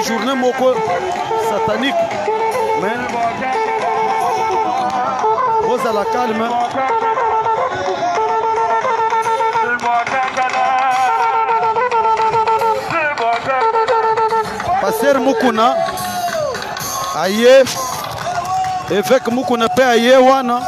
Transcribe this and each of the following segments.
journée moko satanique. Mais vous à la calme. Passer Mukuna aye évêque Mukuna pe aye wana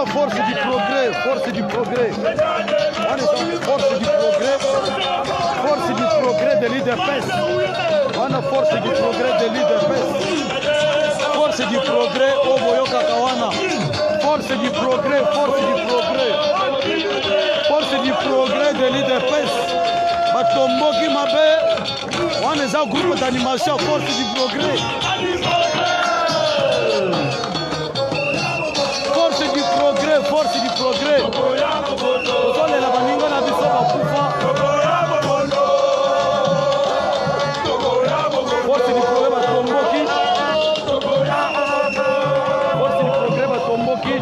force du progrès, force du progrès. On est force du progrès, force du progrès de l'IDPS. On a force du progrès de l'IDPS. Force du progrès au Boyoka Kawana. Force du progrès, force du progrès. Force du progrès de l'IDPS. Batomboki Mabe. On est un groupe d'animation, force du progrès. Force du progrès. Ozole la baninga na biso bakufa. Force du progrès batomboki. Force du progrès batomboki.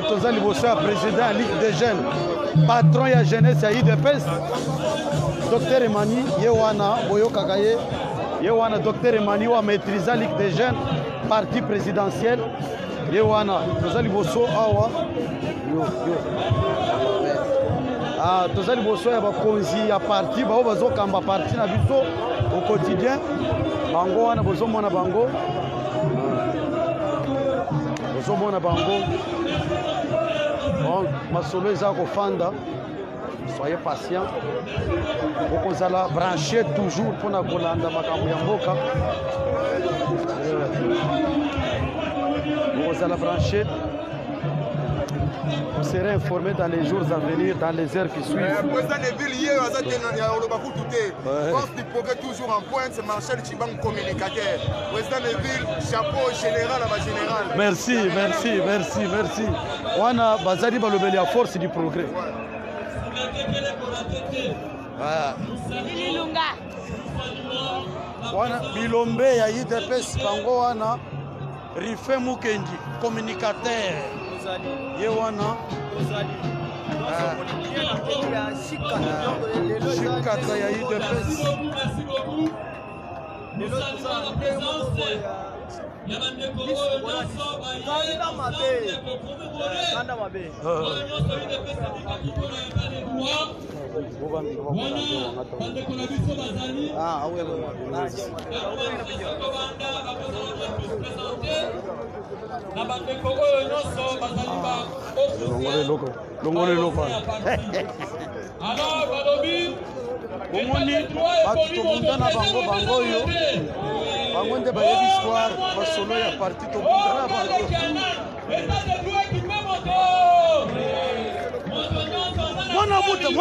Tozali Bossa, président de la Ligue des jeunes, patron de la jeunesse à IDPS, Dr Emani, Yewana, Boyo Kakaye, Yewana, Dr Emani, wa maîtrisé la Ligue des jeunes, parti présidentiel, Yewana, Tozali Bosso, Awa, Tozali Bosso, ya bakonzi ya parti, bao bazo kamba parti na biso au quotidien, bango wana bozo mona bango, bozo mona bango. Masolo eza kofanda, soyez patient. Vous allez brancher toujours pour la kolanda makambo ya mboka. Vous allez brancher Vous serez informés dans les jours à venir, dans les heures qui suivent. Président de ville, hier, force du progrès toujours en pointe, c'est Marshal Chibang, communicateur. Président de ville, chapeau général à ma général. Merci, merci, merci, merci. On a Bazari Balobeli à force du progrès. Wana Bilombe ya IDPS Kango wana Rife Mukendi communicateur ye wana Shikata ya IDPS. Omoni batu tobundana bango bango yo bango nde bayebi histoire basolo ya parti tobundana bango mwana buta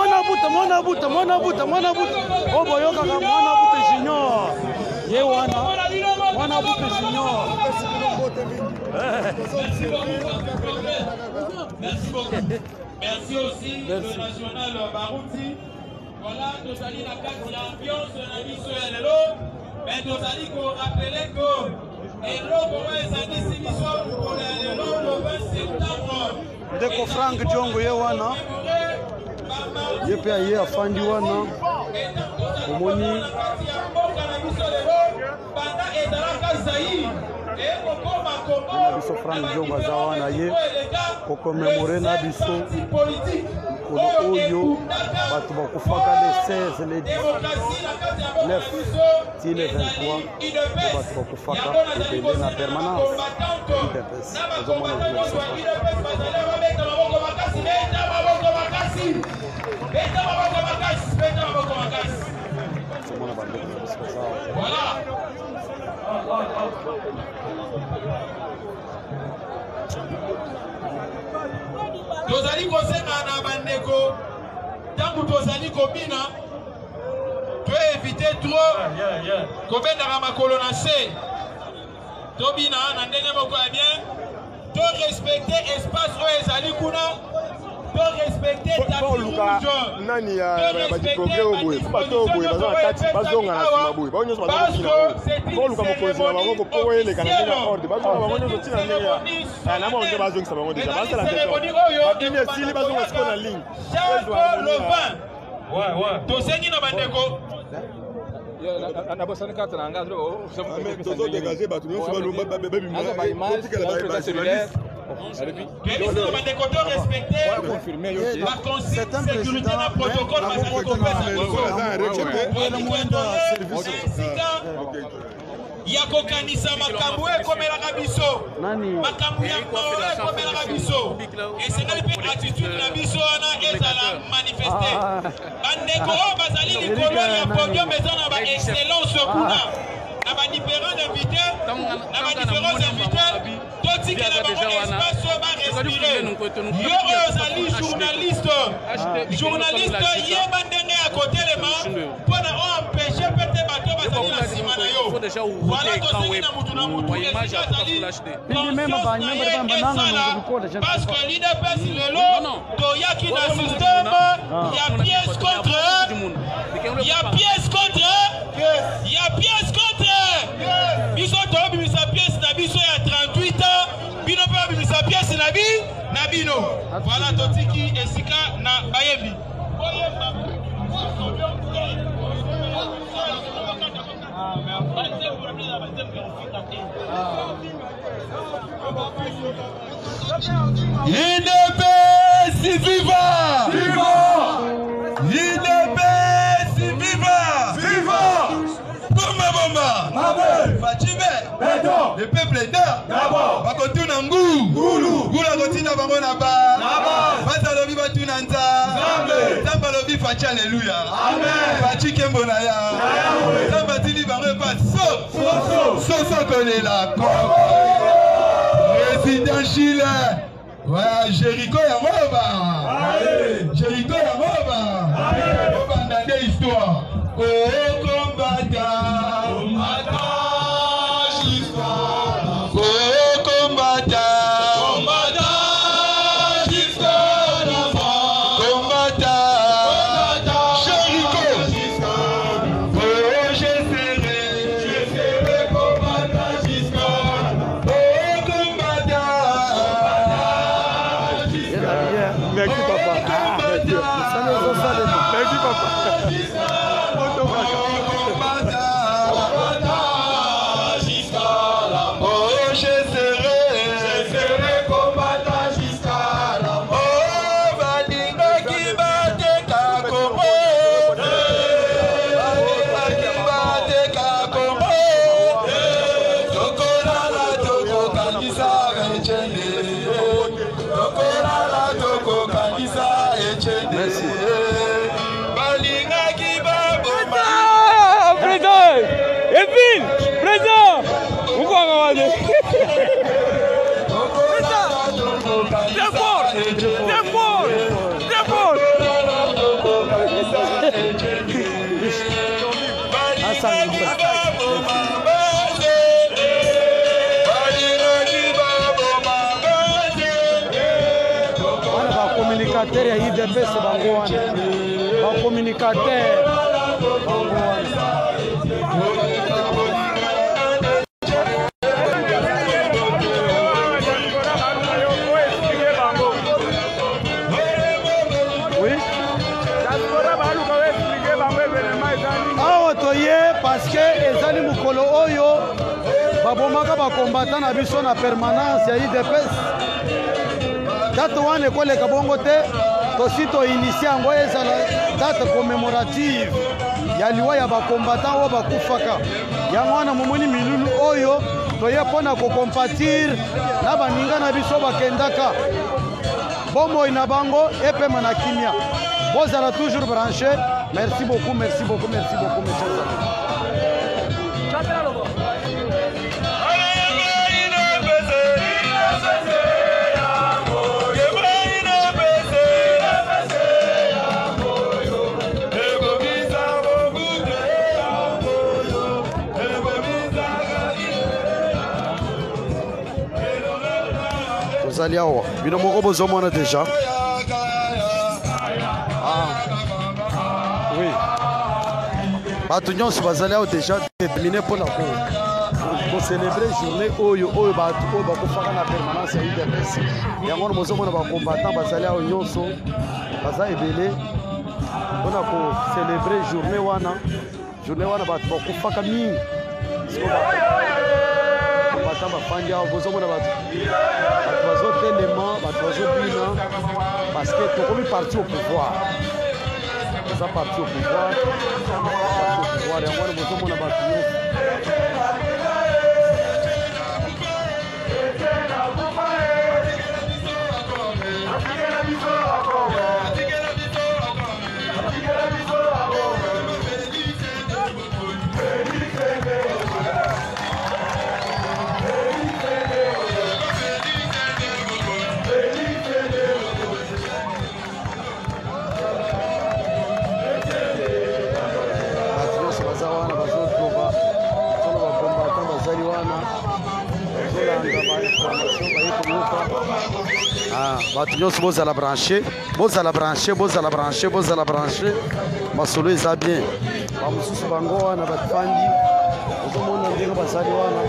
o boyokaka mwana buta junior ye wana mwana buta junior. Merci aussi le national Barouti. Voilà, nous allons la carte l'ambiance de la mission et l'eau. Mais nous allons rappeler que l'eau pour les émissions pour l'eau le 20 septembre. Ndeko Frank Djongo ye wana ye pe aye afandi wana omoni biso Frank Djongo aza wana ye kokomemore na biso mokolo oyo bato bakufaka le 16 le 19 ti le 23 bato bakufaka ebele na permanence IDPS ozomona biso tozali kosenga na bandeko ntango tozali kobina toevite trop kobendaka makolo na se tobina na ndenge moko ya bien torespecte espace oyo ezali kuna torespecte nani ya badigogre oboye bato oboye baza na kati bazonga na nsima boye bao nyonso bazakokina baoluka mokonzi na bango po oyeleka na ndenge ya orde bazonga bango nyonso ntina ndenge ya na bango nde bazongisa bango deja basala babimi esili bazonga siko na ligne tosengi na bandeko tozodégage bato nyonso babima ya kokanisa makambo ekomelaka biso makambo ya maolo ekomelaka biso esengeli mpe attitude na biso wana ezala manifeste bandeko oyo bazali likolo ya podium eza na baexcellence kuna na badifférents invités totikela bango espace oyo barespire yo oyo ozali journaliste yeba ndenge ya kotelema mpona oempêche pete bato bazali na nsima na yo voilà tosengi na mutu na mutu esika azali parce que l'IDPS lelo toyaki na système ya pièce contre biso tobimisa pièce na biso ya 38 ans bino mpe babimisa pièce na bino voilà totiki esika na bayebi IDPS viva! IDPS viva! Bomba! Fachime! Le peuple est d'abord! Bakotuna ngulu! Gula kotina bango na ba! Bata lobi batuna nza! Tamba lobi fachi alléluia! Amen! Fachi kembo na ya! Tamba tili bango pas so kolela! Président Chile! Ouais, Jéricho ya Moba. Jéricho ya Moba. On va dans des histoires. Oh, combattant. Oh, combattant. communicateur ya IDPS bango wana ba communicateur bango wana parce que ezali mukolo oyo babomaka bakombata na biso na permanence ya IDPS date wana ekoleka bongo te tosi toinitie yango ezala date commémorative ya liwa ya bakombata oyo bakufaka yango wana momoni milulu oyo toye mpona kokompatir na baninga na biso bakendaka bomoi na bango epema na kimia bozala toujours branché. Merci beaucoup, merci beaucoup, merci beaucoup, mes chers amis. Tozali awa, bino moko bozomona déjà. Oui. Bato nyonso bazali awa déjà déterminé pour la célébrer journée oyo oyo bato oyo bakofaka na permanence ya IDPS yango bozomona bacombattant bazali awa nyonso baza ebele mpona kocélébrer journée wana bato bakofaka mingi bacombattant bafandi awa bozomona bato bazotelema bato bazobina parce que tokomi parti au pouvoir. Ça parti au pouvoir, et on va le bouton pour la bâtiment. Bato nyonso bozala branché, masolo eza bien. Bamosusu bango wana bafandi ozomona ndenge bazali wana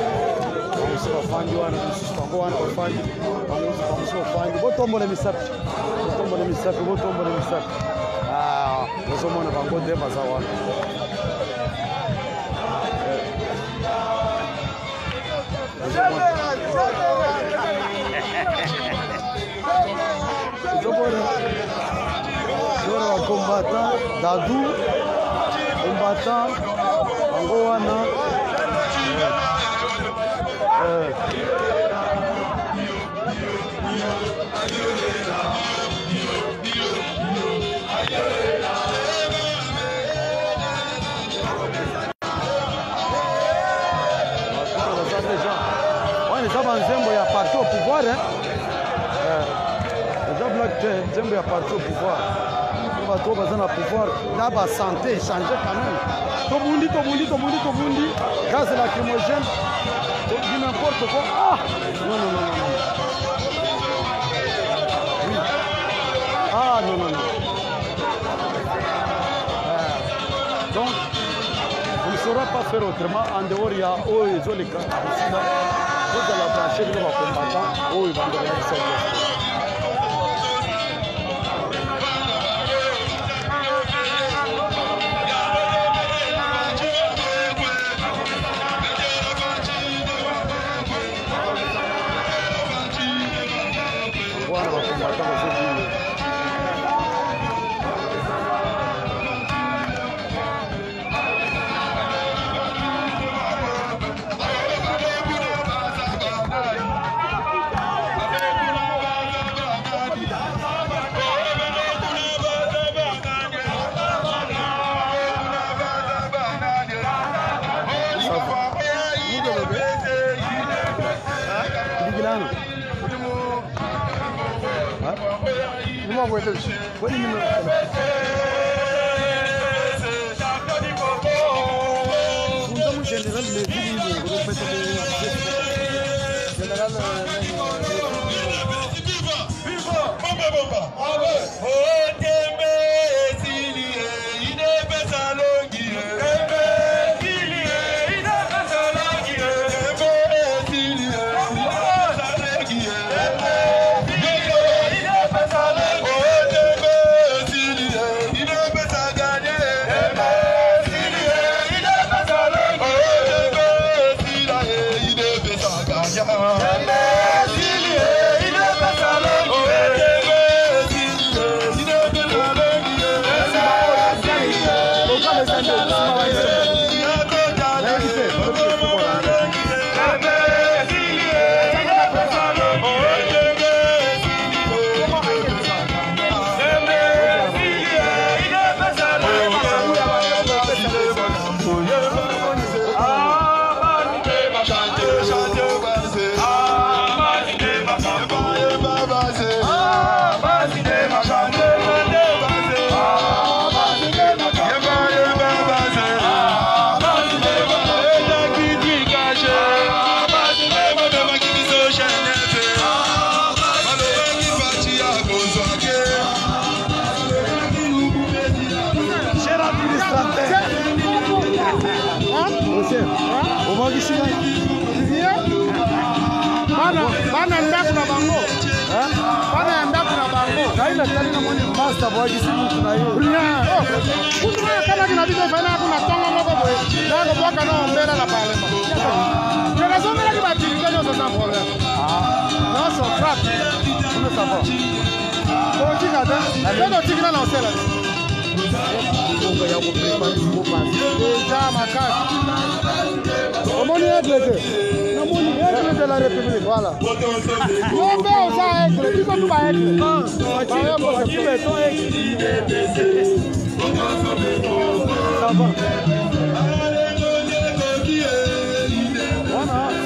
bamosusu bafandi wana bamosusu bango wana bafandi bamosusu bafandi botombola misapi ozomona bango nde baza wana. Combattant Dadou, combattant Angoana. On est en zéro, il y a parti au pouvoir. Hein? te nzembo ya parti au pouvoir bato baza na pouvoir na basanté échange quand même tobundi gaz lacrymogène du n'importe quoi. Ah non oui. Ah non donc on ne saura pas faire autrement en dehors il y a les de la branche de nos combattants ils vont devenir sérieux.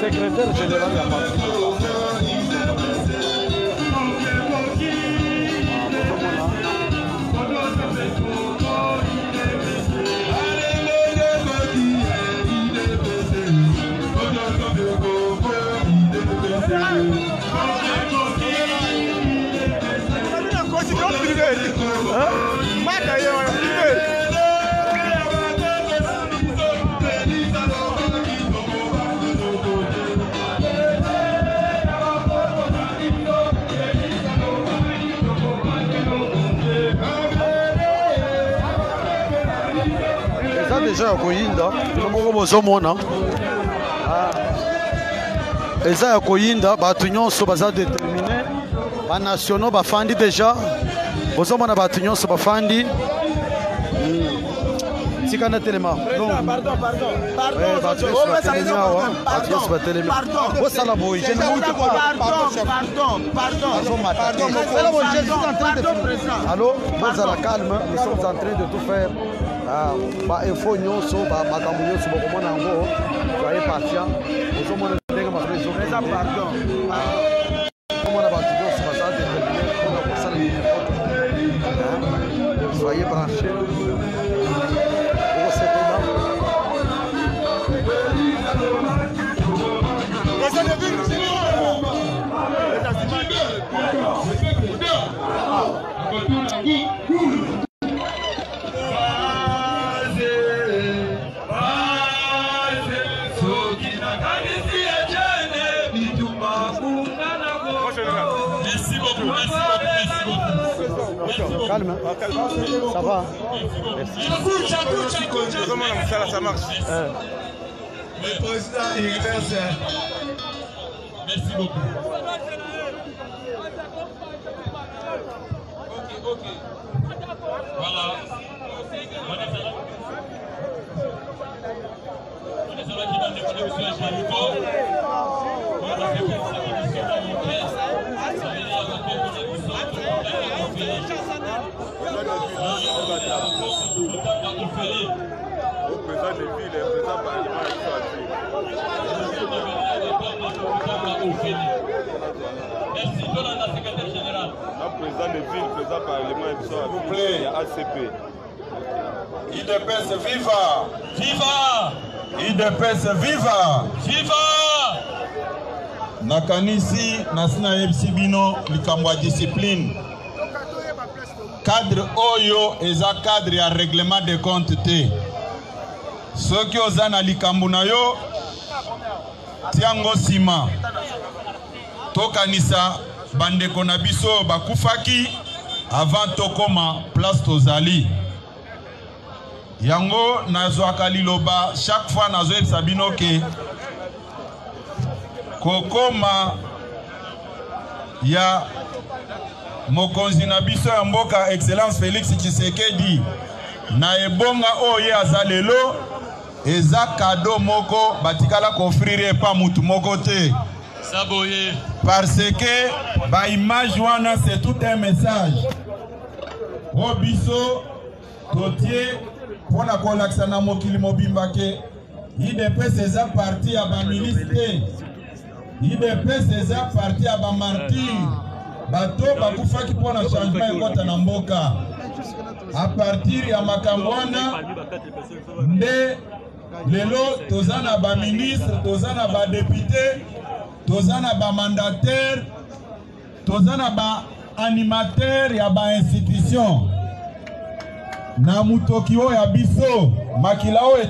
Secrétaire général de la partie. Déjà ya koyinda moko bozomona eza ya koyinda bato nyonso baza déterminé banationaux bafandi déjà bozomona bato nyonso bafandi tikana telema bato nyonso batelemi awa bato nyonso batelemi osala boye allo bozala calme nous sommes en train de tout faire info nyonso makambo nyonso bokomona yango soyez patient ozomona ndenge makambo ezomona bato nyonso baza déterminé mpona kosala Soyez branchés. Oh, c'est énorme. Merci beaucoup, merci beaucoup. Calme, hein? Ça va. Merci. Ça marche. Le président Hériberge. Merci beaucoup. Ok. Voilà. On est sur la finale de production à Jéricho. Merci, Donald, la secrétaire générale. Président de ville, président parlement, s'il vous plaît, ACP. IDPS viva! Viva! IDPS viva! Viva! Nakanisi nasina ebsibino likambo ya discipline. Cadre oyo eza cadre ya règlement de compte te. Soki oza na likambo na yo tiango sima. Tokanisa bandeko na biso bakufaki avant tokoma place tozali. Yango nazwaka liloba chaque fois nazoyebisa bino ke kokoma ya mokonzi na biso ya mboka Excellence Félix Tshisekedi na ebonga oye azalelo eza cadeau moko batikala kofrire epa mutu moko te. Saboye. Parce que ba image wana c'est tout un message. Obiso totie pona kolakisa na mokili mobimba ke IDPS eza parti ya ba ministre. IDPS eza parti ya ba martyr. Bato bakufaki pona changement ekota na mboka. A partir ya makambo wana nde lelo tozana ba ministre, tozana ba député, tozana ba mandataire, tozana ba animateur ya ba institution. Na mutoki oyo ya biso makila oyo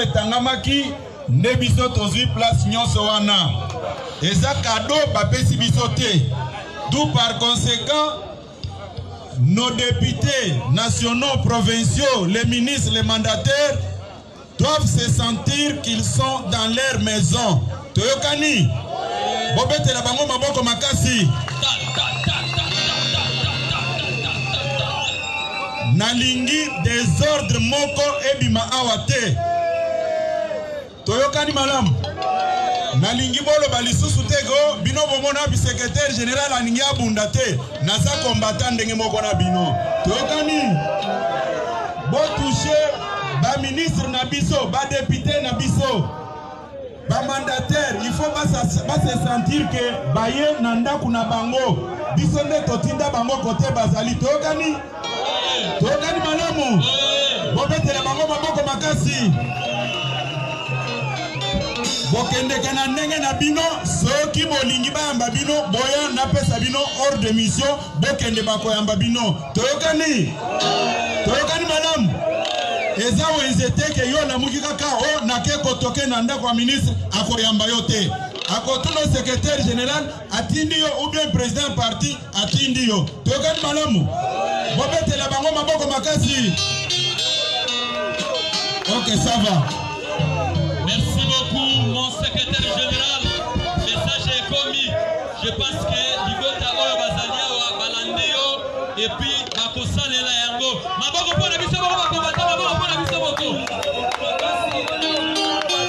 etangamaki nde biso tozwi place nyonso wana. Eza cadeau bapesi biso te. D'où par conséquent, nos députés nationaux, provinciaux, les ministres, les mandataires doivent se sentir qu'ils sont dans leur maison. Toyokani, bobete la bango maboko makasi. Nalingi désordre moko ebima awate. Toyokani malam. Nalingi bolo balisusu tego bino bomona bi secrétaire général aningi abundate naza combattant ndenge moko na bino. Toyokani bo toucher ba ministre na biso, ba député na biso, ba mandataire, il faut pas se sentir que baye na ndaku na bango biso nde totinda bango côté bazali. Toyokani malamu bo betela bango maboko makasi. Bokendeke na ndenge na bino soki bolingi bayamba bino boya napesa bino hors de mission bokende bakoyamba bino. Toyokani madame eza wenze teke yo na muki kaka o nake kotoke na ndako wa ministre akoyamba yo te. Akotuno secrétaire général atindi yo ou bien président parti atindi yo. Toyokani malamu bobetela bango maboko makasi. Ok, ça va. Merci beaucoup, mon secrétaire général. Message est commis. Je pense que Ligota Oyo Bazalia ou Balandeo et puis Bakosane la Yango. Maboko pour la mission, Maboko pour la mission, Maboko.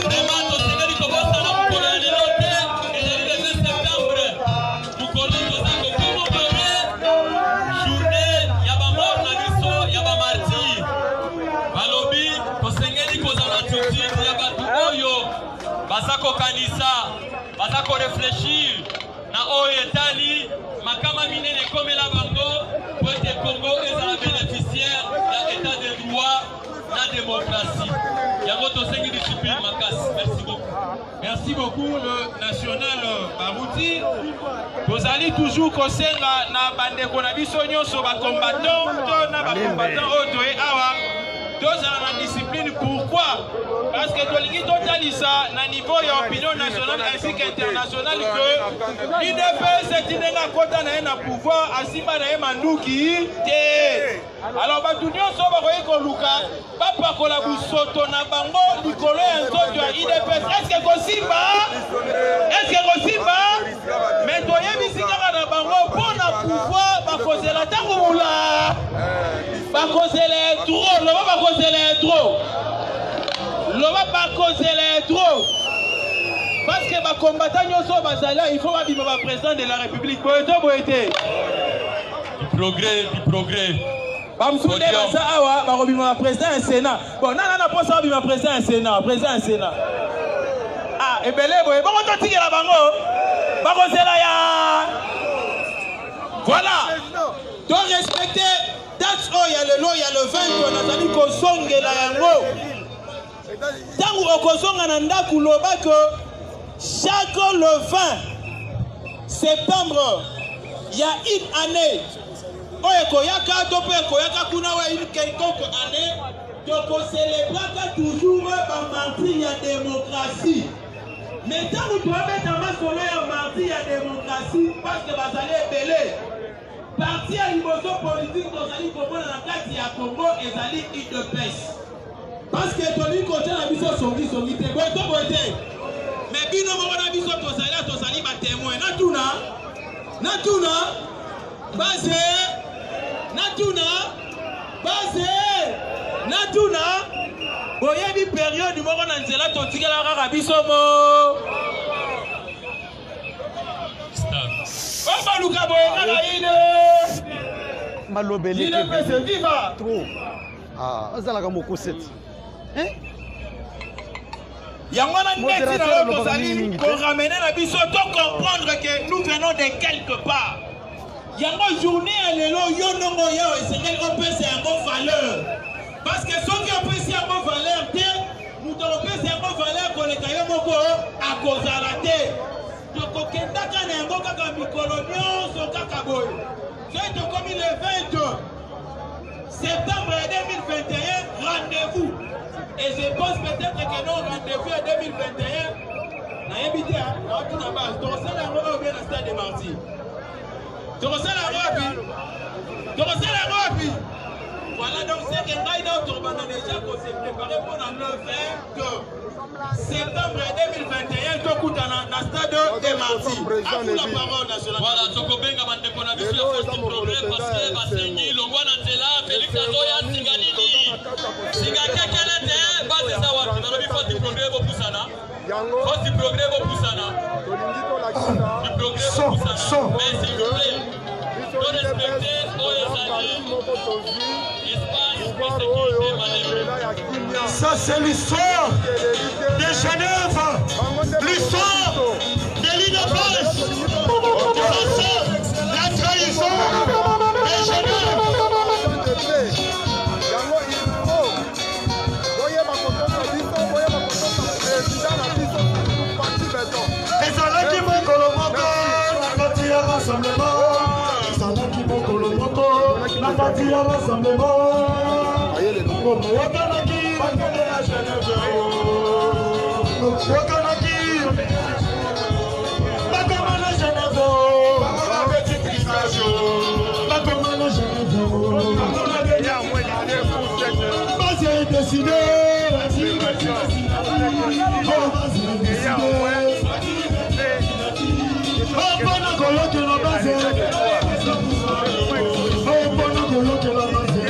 Vraiment, ton Sénégal commence à la pour la lilote et le 20 septembre. Nous connaissons nos comment journée, Yabamor, Nabiso, Yabamarti. Balobi, ton Sénégal cause en attitude, Yabatu Oyo. Basako kanisa, basako réfléchir. Na oyo etali, makama minene komela bango, pour que Congo est la bénéficiaire. démocratie. Yango tosengi discipline makasi. Merci beaucoup. Merci beaucoup le national Barouti. Tozali toujours kosenga na bandeko na biso nyonso ba combattant to na ba combattant oto e awa. Tozala na discipline. Pourquoi? Parce que tolingi totalisa na niveau ya opinion nationale ainsi qu'internationale que l'UDPS c'est une kota na na pouvoir asimba na manduki te. Alors batu nyonso bakoyi koluka bapakola busoto na bango likolo ya nzoto ya UDPS. Est-ce que kosimba? Est-ce que kosimba? Mais toyebi kaka na bango pona pouvoir bakozela tango mula. Bakozela trop, loba bakozela trop. Loba bakozela trop. Parce que les combattants nyonso bazala, il faut abima ba président de la République. Boyeto boyete. Du progrès. Bamsoude basa awa ba robima président et Sénat. Bon, nana posa abima président et Sénat. Ah, ebele boye. Bon to tigela bango. Bakozela ya. Voilà. Donc respecter date il y a le lot, il y a le 20 on a dit ko songela yango. Tangu okozonga na ndaku loba que chaque le 20 septembre il y a une année oye koyaka to pe koyaka kuna wa une quelconque année to célébrer toujours ba martyr ya démocratie. Mais tangu to mettre en masolo ya martyr ya démocratie parce que bazali ebele parti ya liboso politique tozali komona na kati ya Congo ezali UDPS. Parce que toli côté na biso songi te boyeto boyete. Mais bino mo na biso tozali ba témoin na tuna base boyebi période moko na nzela totikala kaka biso mo Baba Luka boyenga na ine malobeli ke viva trop azalaka mokoseti Yangona neti na tozali pour ramener la biso to comprendre que nous venons de quelque part. Yango journée à l'élo yonongo yo esengeli opesa yango valeur. Parce que ceux qui opesa yango valeur te, nous opesa yango valeur koleka yo moko a kozala te. Tokokenda kana yango kaka mikolo nyonso kaka boy. C'est comme le 20 septembre 2021 rendez-vous. Et je pense peut-être que nos rendez-vous en 2021, voilà donc c'est que nous avons déjà préparé pour le 20 septembre 2021, tout le stade de Marty. À vous la parole nationale. Voilà, Tokobenga Mandeko na biso la force du progrès parce que Basengi, Longwana Nzela, Félix Azoya, Singanini, Singaka Kalete, base ça wapi. Dans le force du progrès Bopusana. Force du progrès Bopusana. Du progrès Bopusana. Mais s'il vous plaît, de respecter Oyazali, espace de sécurité. Ça c'est l'histoire de Genève, l'histoire de l'UDPS, ça c'est la trahison de Genève. Ezalaki mokolo moko na kati ya rassemblement, ezalaki mokolo moko na kati ya rassemblement. Wakanaki bakele ya Genève, wakanaki bakoma na Genève, bakoma na Genève. Basi a décidé, Obona koloke na base, Obona koloke na base.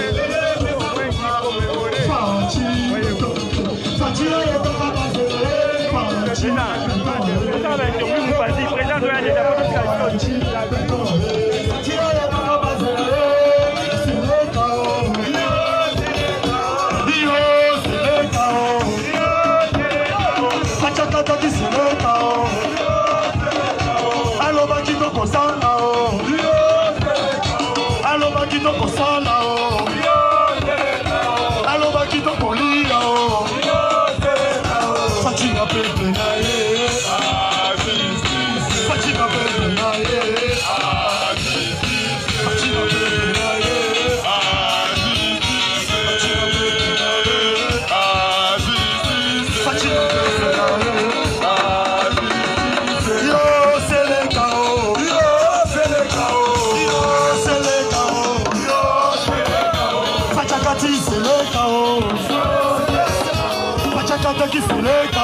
alobaki seleka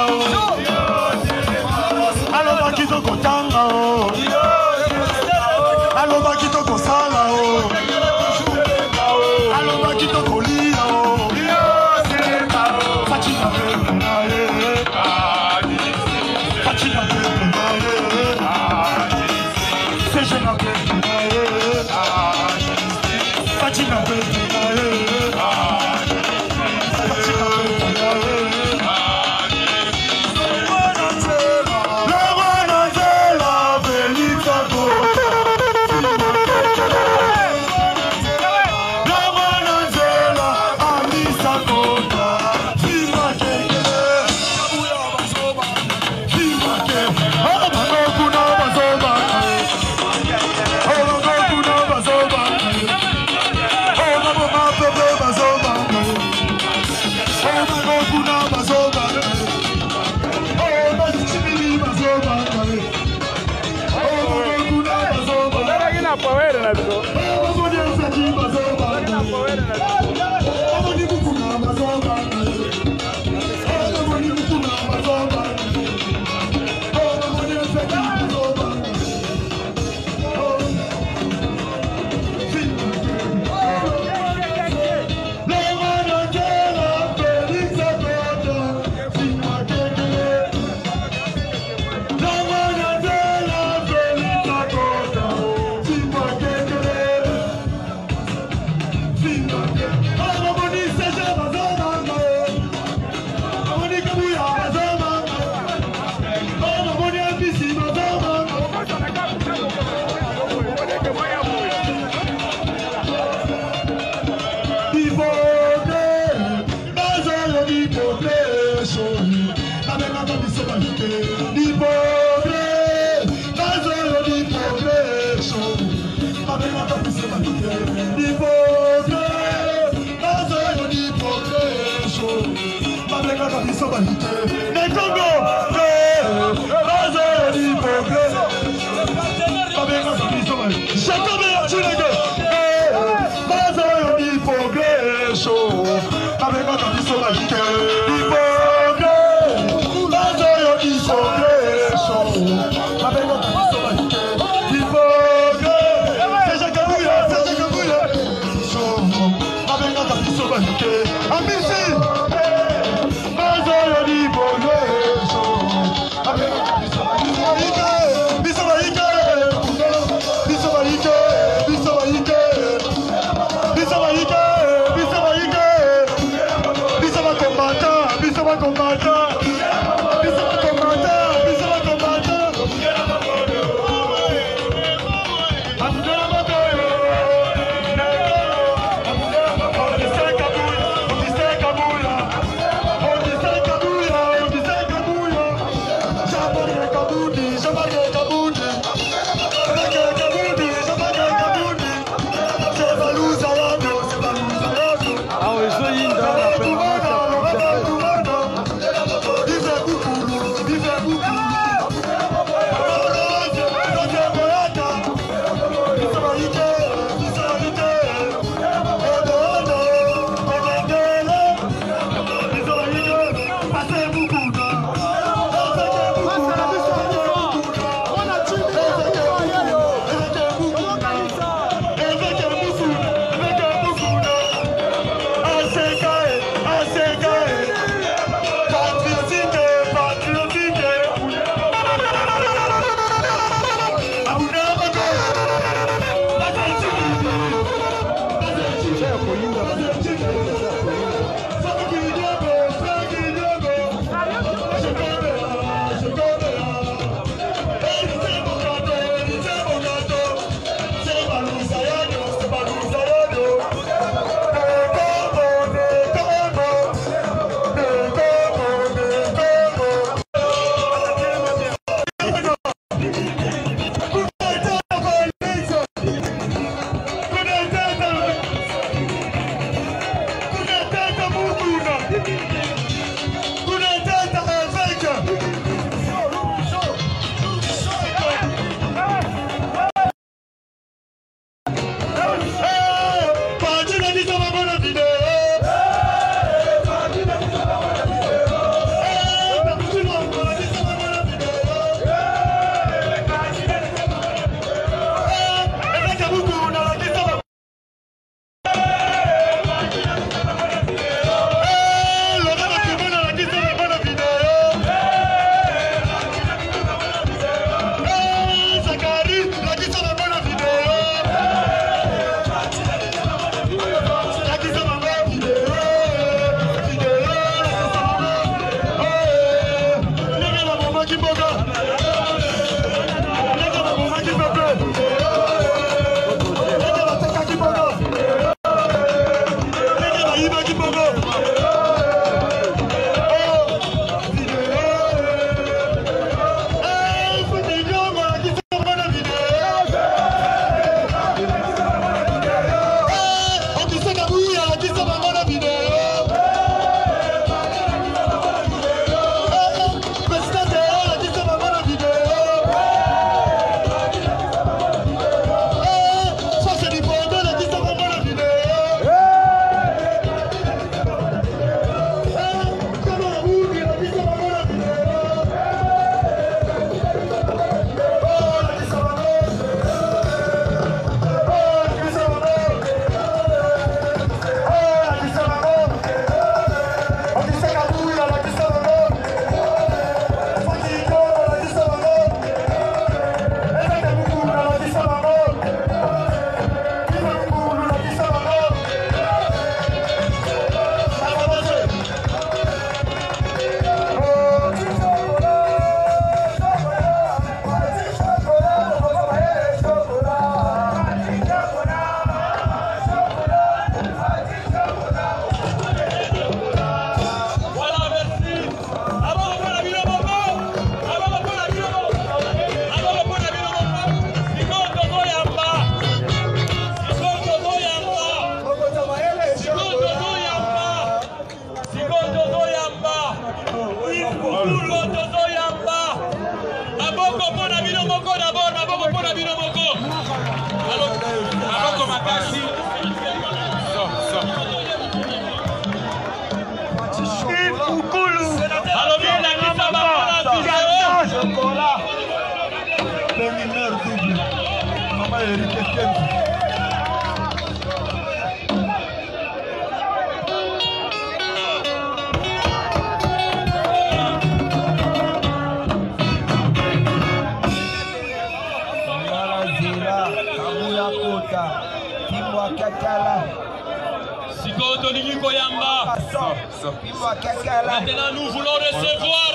alobaki tokotanga alobaki tokosala alobaki tokolia fatina pepe na ye fatina pepe na ye seje na pepe na ye fatina pepe na ye fatina pepe na ye Biso Papa Eric Kenzi. Maintenant nous voulons recevoir.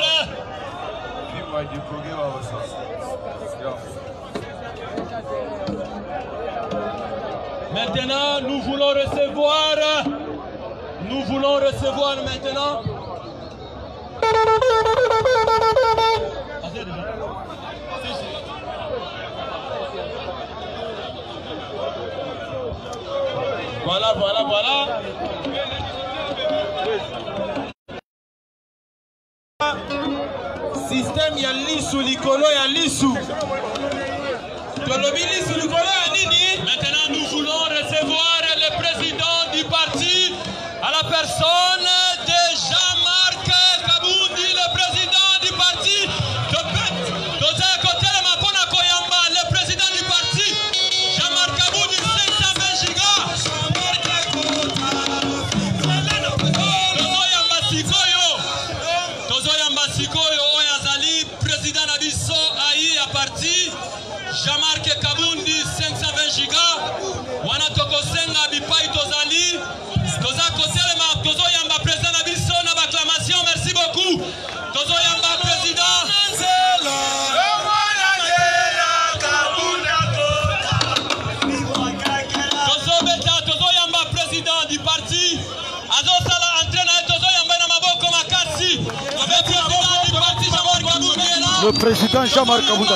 Maintenant nous voulons recevoir. Nous voulons recevoir maintenant. Voilà. Système ya lisu likolo ya lisu. Maintenant nous voulons recevoir le président du parti à la personne de Jean-Marc Kabundi, le président du parti. Le président du parti, Jean-Marc Kabundi, 520 gigas. Président Nabiso Aïe à parti Jean-Marc Kabundi 520 gigas wana tokosenga bipai tozali toza koselema tozoyamba président Nabiso na acclamation. Merci beaucoup. Tozoyamba président tozoyamba président du parti azosala entraîne tozoyamba na maboko makasi. Le président Jean-Marc Kabunda.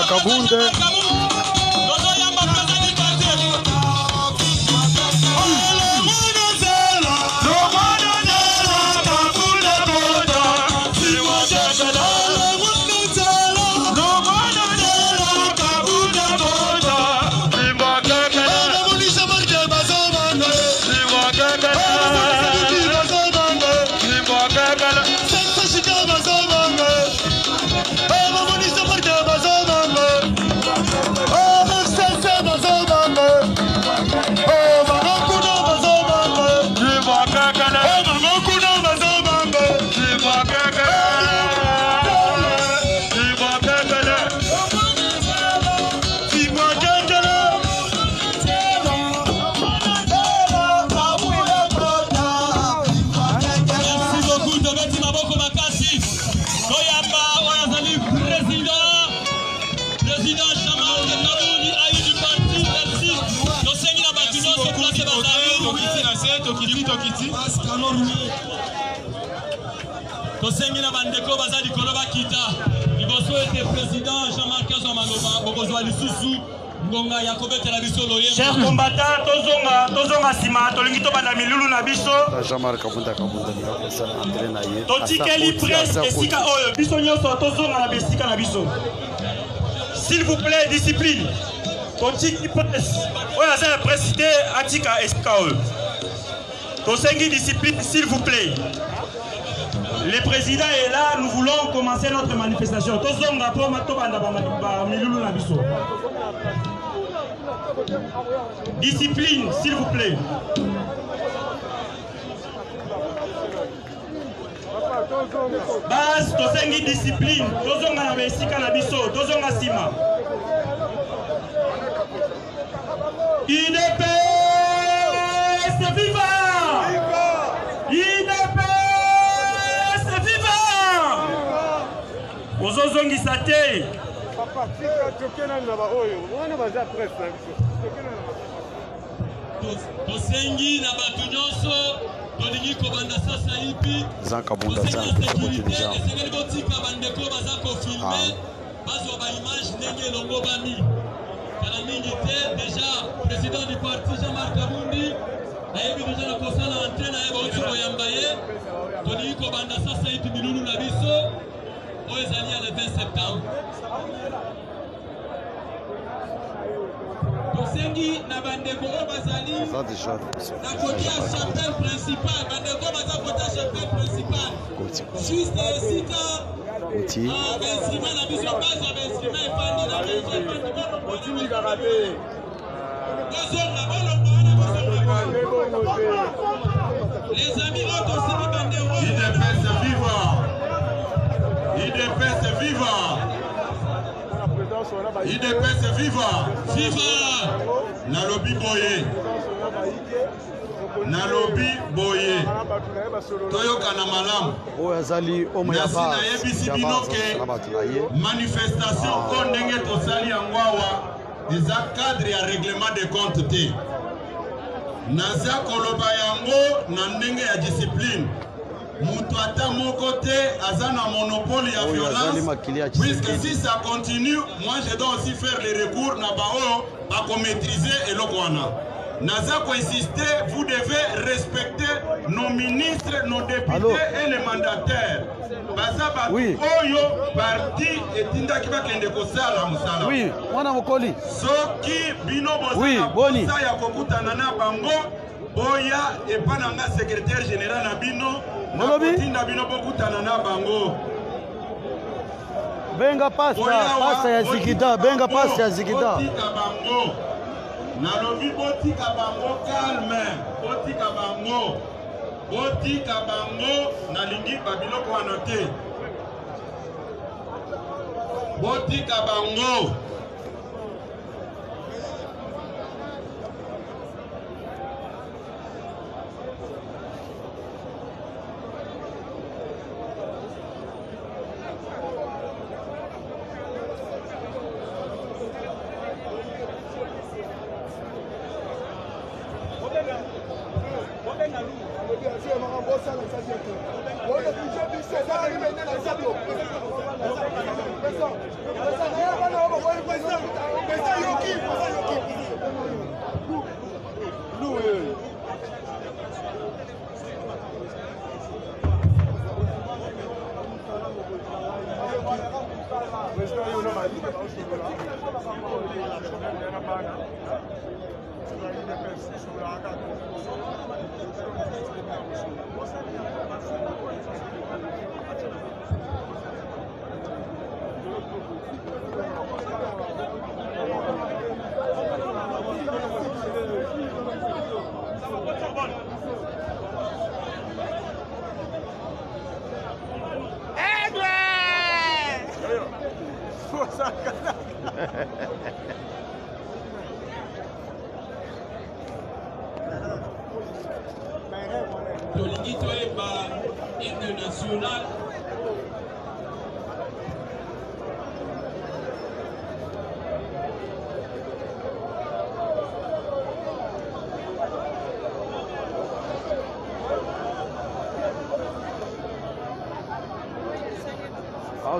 Tosengina bandeko bazali koloba kita liboso ete président Jean-Marc Zomaloba bokozwa lisusu ngonga ya kobetela biso loye. Chers combattants, tozonga sima tolingi tobanda milulu na biso. Jean-Marc Kabunda ni akosala entraîne aye. Totikeli presse esika oyo biso nyonso tozonga na besika na biso. S'il vous plaît, discipline. Totiki presse. Oyo za président atika esika oyo. Tosengi discipline, s'il vous plaît. Le président est là, nous voulons commencer notre manifestation. Discipline, s'il vous plaît. Bas, tosengi discipline. Tozonga na besika na biso, tozonga sima. IDPS viva! IDPS ozozongisa te. Tosengi na bato nyonso tolingi kobanda sasa hivi Zakabunda esengeli botika bandeko baza kofilme bazwa baimage ndenge elongo bami kala mingi te. Déjà président du parti Jean-Marc Kabundi nayebi deja na kosala entraîne na ye bauti koyamba ye tolingi kobanda sasa hivi milulu na biso oyo ezali ya le 20 septembre. Tosengi na bandeko oyo bazali na côté ya chapelle principale, bandeko baza côté ya chapelle principale juste esika bainstrument na biso base ya bainstrument efandi na Les amis, on doit se bandero. IDPS viva. IDPS viva. IDPS viva. Viva. Nalobi boye. Nalobi boye. Toyoka na malamu. Oyazali omayaba. Merci na yebisi binoke. Manifestation ko ndenge tosali yango eza cadre ya règlement de compte te. Naza koloba yango na ndenge ya discipline. Mutu ata moko te aza na monopole ya violence. Puisque si ça continue, moi je dois aussi faire les recours na bao à maîtriser eloko wana. Naza ko insister, vous devez respecter nos ministres, nos députés et les mandataires. Bazaba oyo parti etinda kiba kende kosala musala. Oui, mwana mokoli. Soki bino boza ya kokutana na bango boya epana nga secrétaire général na bino na kotinda bino bokutana na bango. Benga pasta ya Zigida, benga pasta ya Zigida. Nalobi botika bango calme, botika bango nalingi babiloko wana te. Botika bango. Tolingi toyeba hymne national.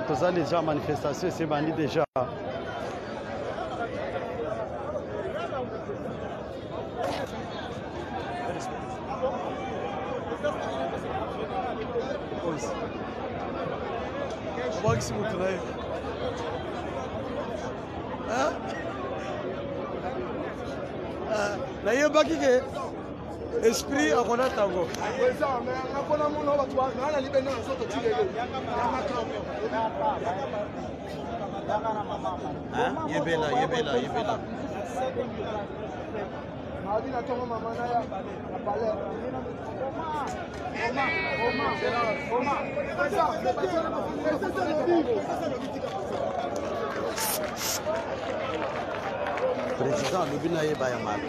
Toza déjà manifestation, c'est bandi déjà. Esprit à Rona Tango. Yebela. Président, le bina est pas mal.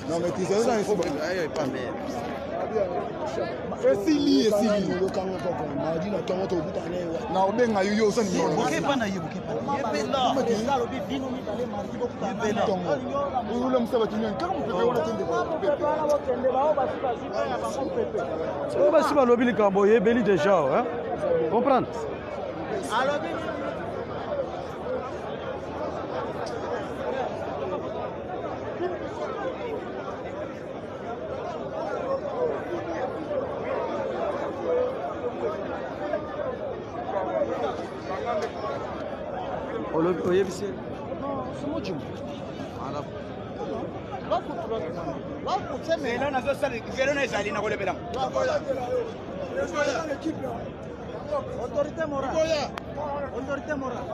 Non, mais tu sais, ça, il faut pas bien. Esili. Na obenga yo ça ni non. Yebela. Ule msaba kinyo kama mpepe wala tende ba. Ba si ba lobi likambo yebeli déjà, hein? Comprendre? Oyebisi. Sumujimu. Ala. Là, on a ça, les na kolebela. Autorité morale. Autorité morale.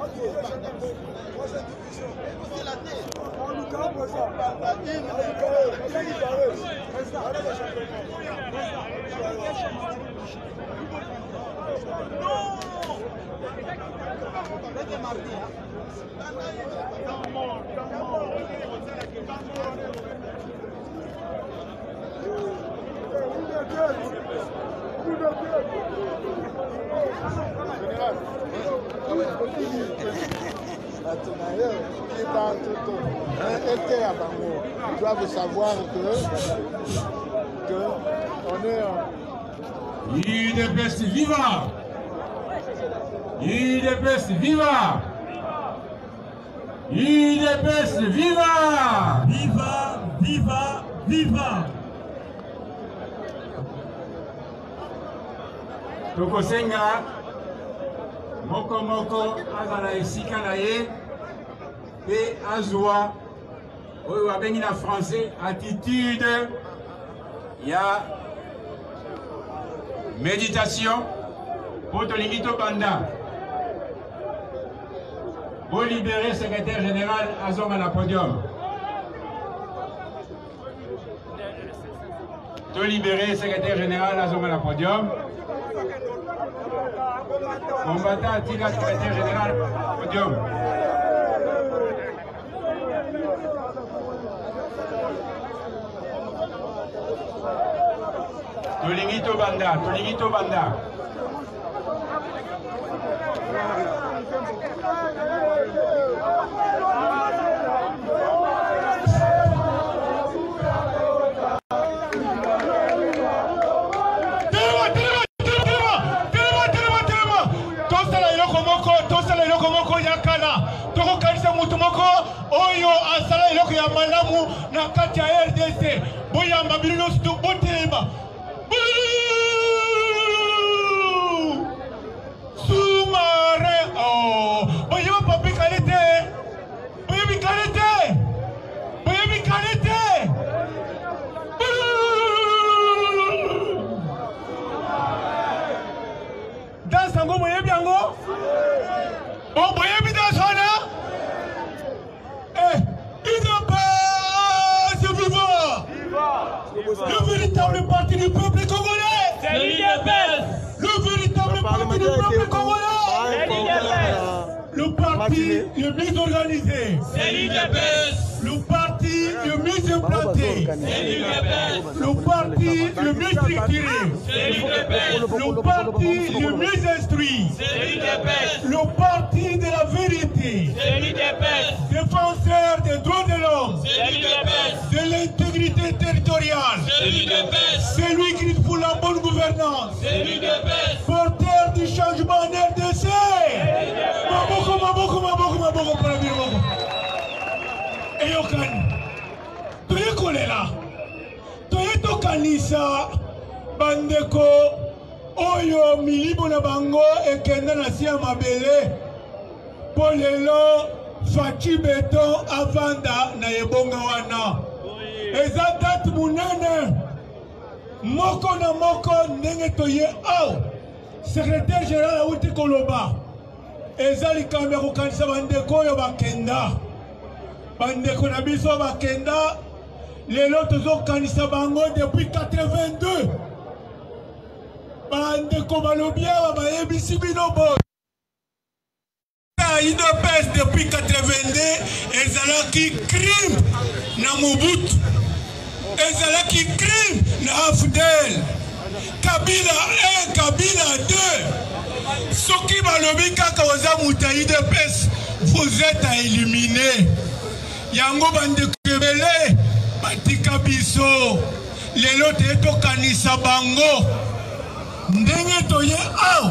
Ils doivent savoir que on est UDPS viva! UDPS viva! UDPS viva! Viva, viva, viva! Tokosenga moko moko azala esika na ye pe azwa oyo babengi na français attitude ya méditation po tolingi tobanda bolibere secrétaire général azonga na podium tolibere secrétaire général azonga na podium combattant tika secrétaire général podium Tolingi to banda. Tosala iloko moko yakala. Toko kanisa mutu moko oyo asala iloko ya malamu na kati ya RDC. Boya mabilino stu botelema. Sous-marin. Oh, boya papi qualité. Boya bi qualité. Boya bi qualité. Dans sango boya biango. Oh, boya bi dans sona. Le véritable parti du peuple congolais. C'est l'UDPS. Le véritable parti du peuple congolais. C'est l'UDPS. Le parti le mieux organisé. C'est l'UDPS. Le parti le mieux implanté. C'est l'UDPS. Le parti le mieux structuré. C'est l'UDPS. Le parti le mieux instruit. C'est l'UDPS. Le parti de la vérité. C'est l'UDPS. Défenseur des droits de l'homme. C'est l'UDPS. De l'intégrité territoriale. C'est l'UDPS. Celui qui pour la bonne gouvernance. C'est l'UDPS. Porteur du changement en RDC. Maboko pour la ville. Et Yokan. Toye kolela. Toye tokanisa. Bandeko. Oyo milibo na bango. Ekenda na siya mabele. Polelo. Fachi beton avanda na yebonga wana. Eza date munene. Moko na moko ndenge toye au. Secrétaire général Aouti Koloba. Eza likambe kokanisa bandeko yo bakenda. Bandeko na biso bakenda. Lelo tozo kanisa bango depuis 82. Bandeko balobia ba yebisi bino bo. UDPS depuis 82 ezalaki crime na Mobutu. Ezalaki crime na Afdel. Kabila 1, Kabila 2. Soki balobi kaka oza muta UDPS, vous êtes à éliminer. Yango bandeko ebele batika biso. Lelo te tokanisa bango. Ndenge toye aw.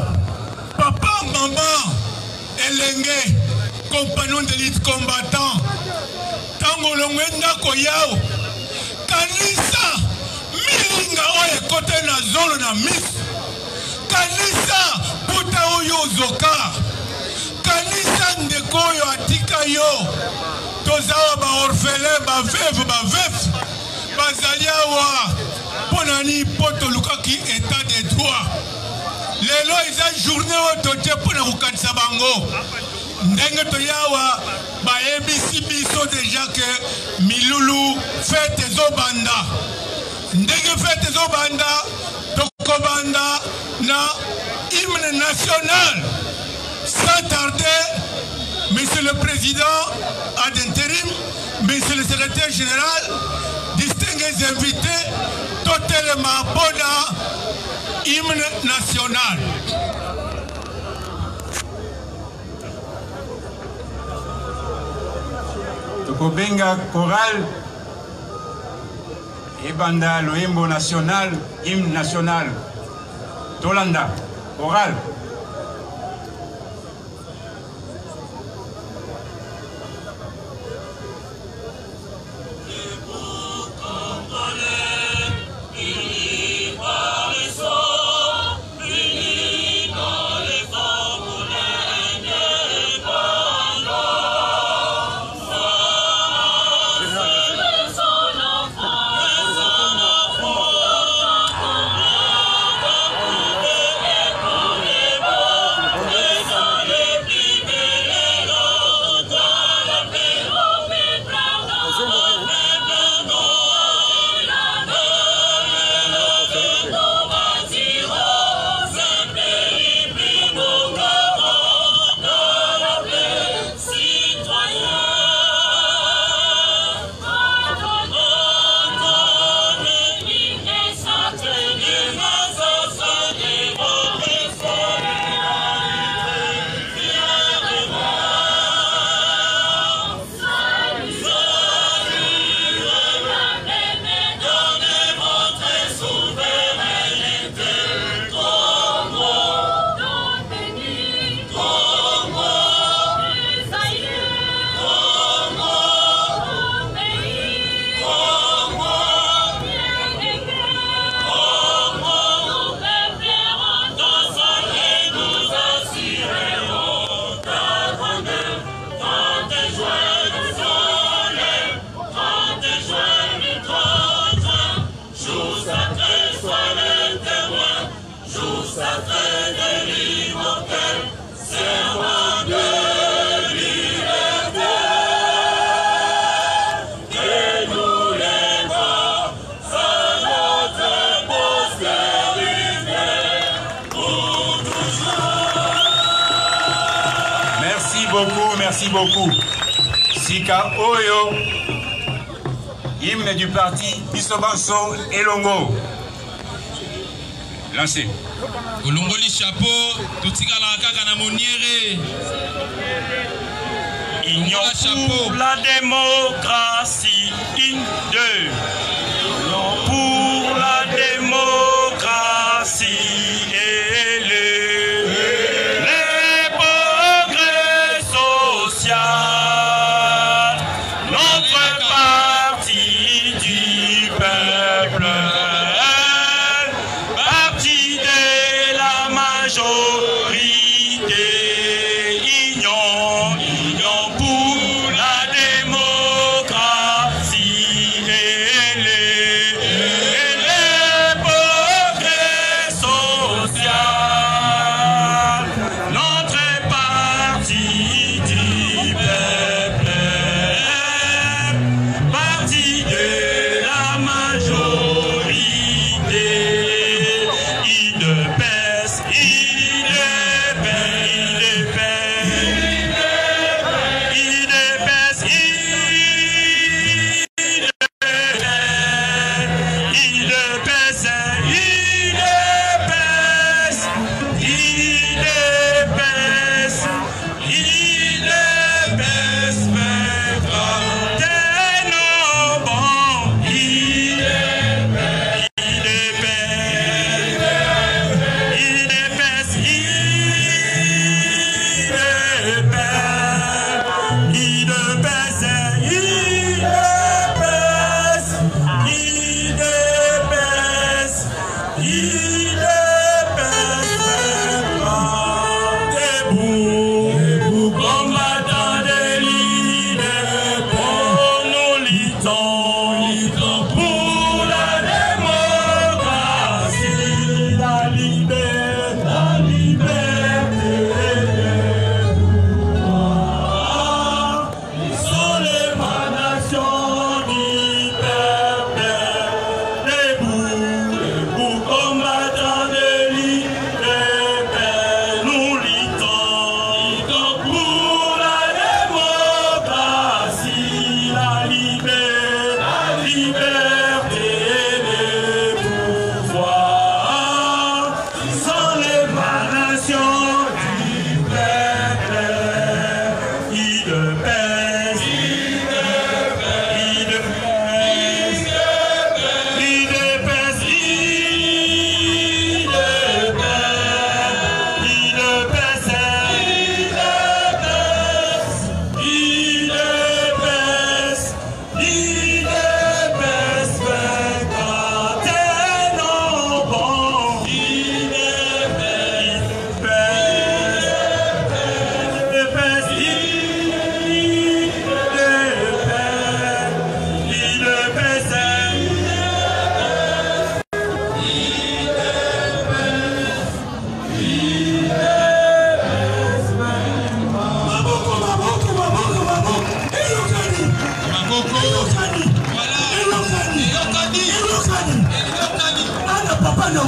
Papa, maman. Elenge, compagnon de lutte combattant. Tango longwenda koyao. Kanisa, milinga oye kote na zolo na mis. Kanisa, puta oyo zoka. Kanisa ndeko yo atika yo. Tozawa ba orphelin, ba veuf. Bazaliawa. Ponani poto lukaki état de droit. Lelo eza journée otote pona kukanisa bango. Ndenge toyawa bayebisi biso déjà que Milulu fête ezobanda. Ndenge fête ezobanda, tokobanda na hymne national. Sans tarder, Monsieur le Président ad intérim, Monsieur le Secrétaire Général, distingués invités, totalement bona hymne national. Tokobenga choral ebanda loyembo national, hymne national. Tolanda, choral. Merci beaucoup. Sika Oyo, hymne du parti Bisobanso Elongo. Lancez. Olongoli chapeau, Totika la kaka na moniere. Union pour la démocratie, une, deux. Pour la démocratie et les progrès sociaux. Notre parti du peuple, parti de la majorité.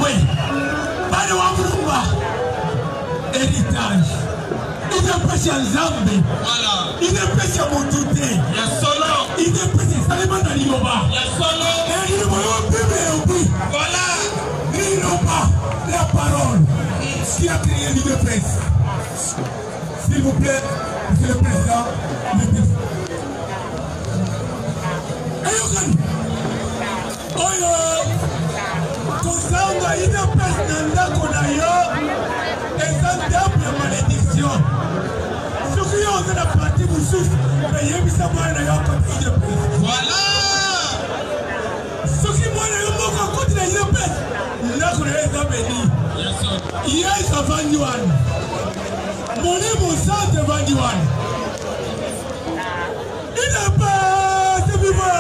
we bana wa mrumba héritage idepesi ya Nzambe idepesi ya motute ya solo idepesi salema na liloba ya solo liloba yo bébé obi voilà liloba la parole qui a créé l'idepesi. S'il vous plaît, Monsieur le Président, oyo kozanga idepesi na ndako na yo eza ndambo ya malédiction. Soki yo oza na parti mosusu eyebisa mwana na yo akota idepesi. Voilà. Soki mwana yo moko akoti na idepesi ndako na yo eza beni. Ye avandi wana. Molimo sante avandi wana. Idepesi viva.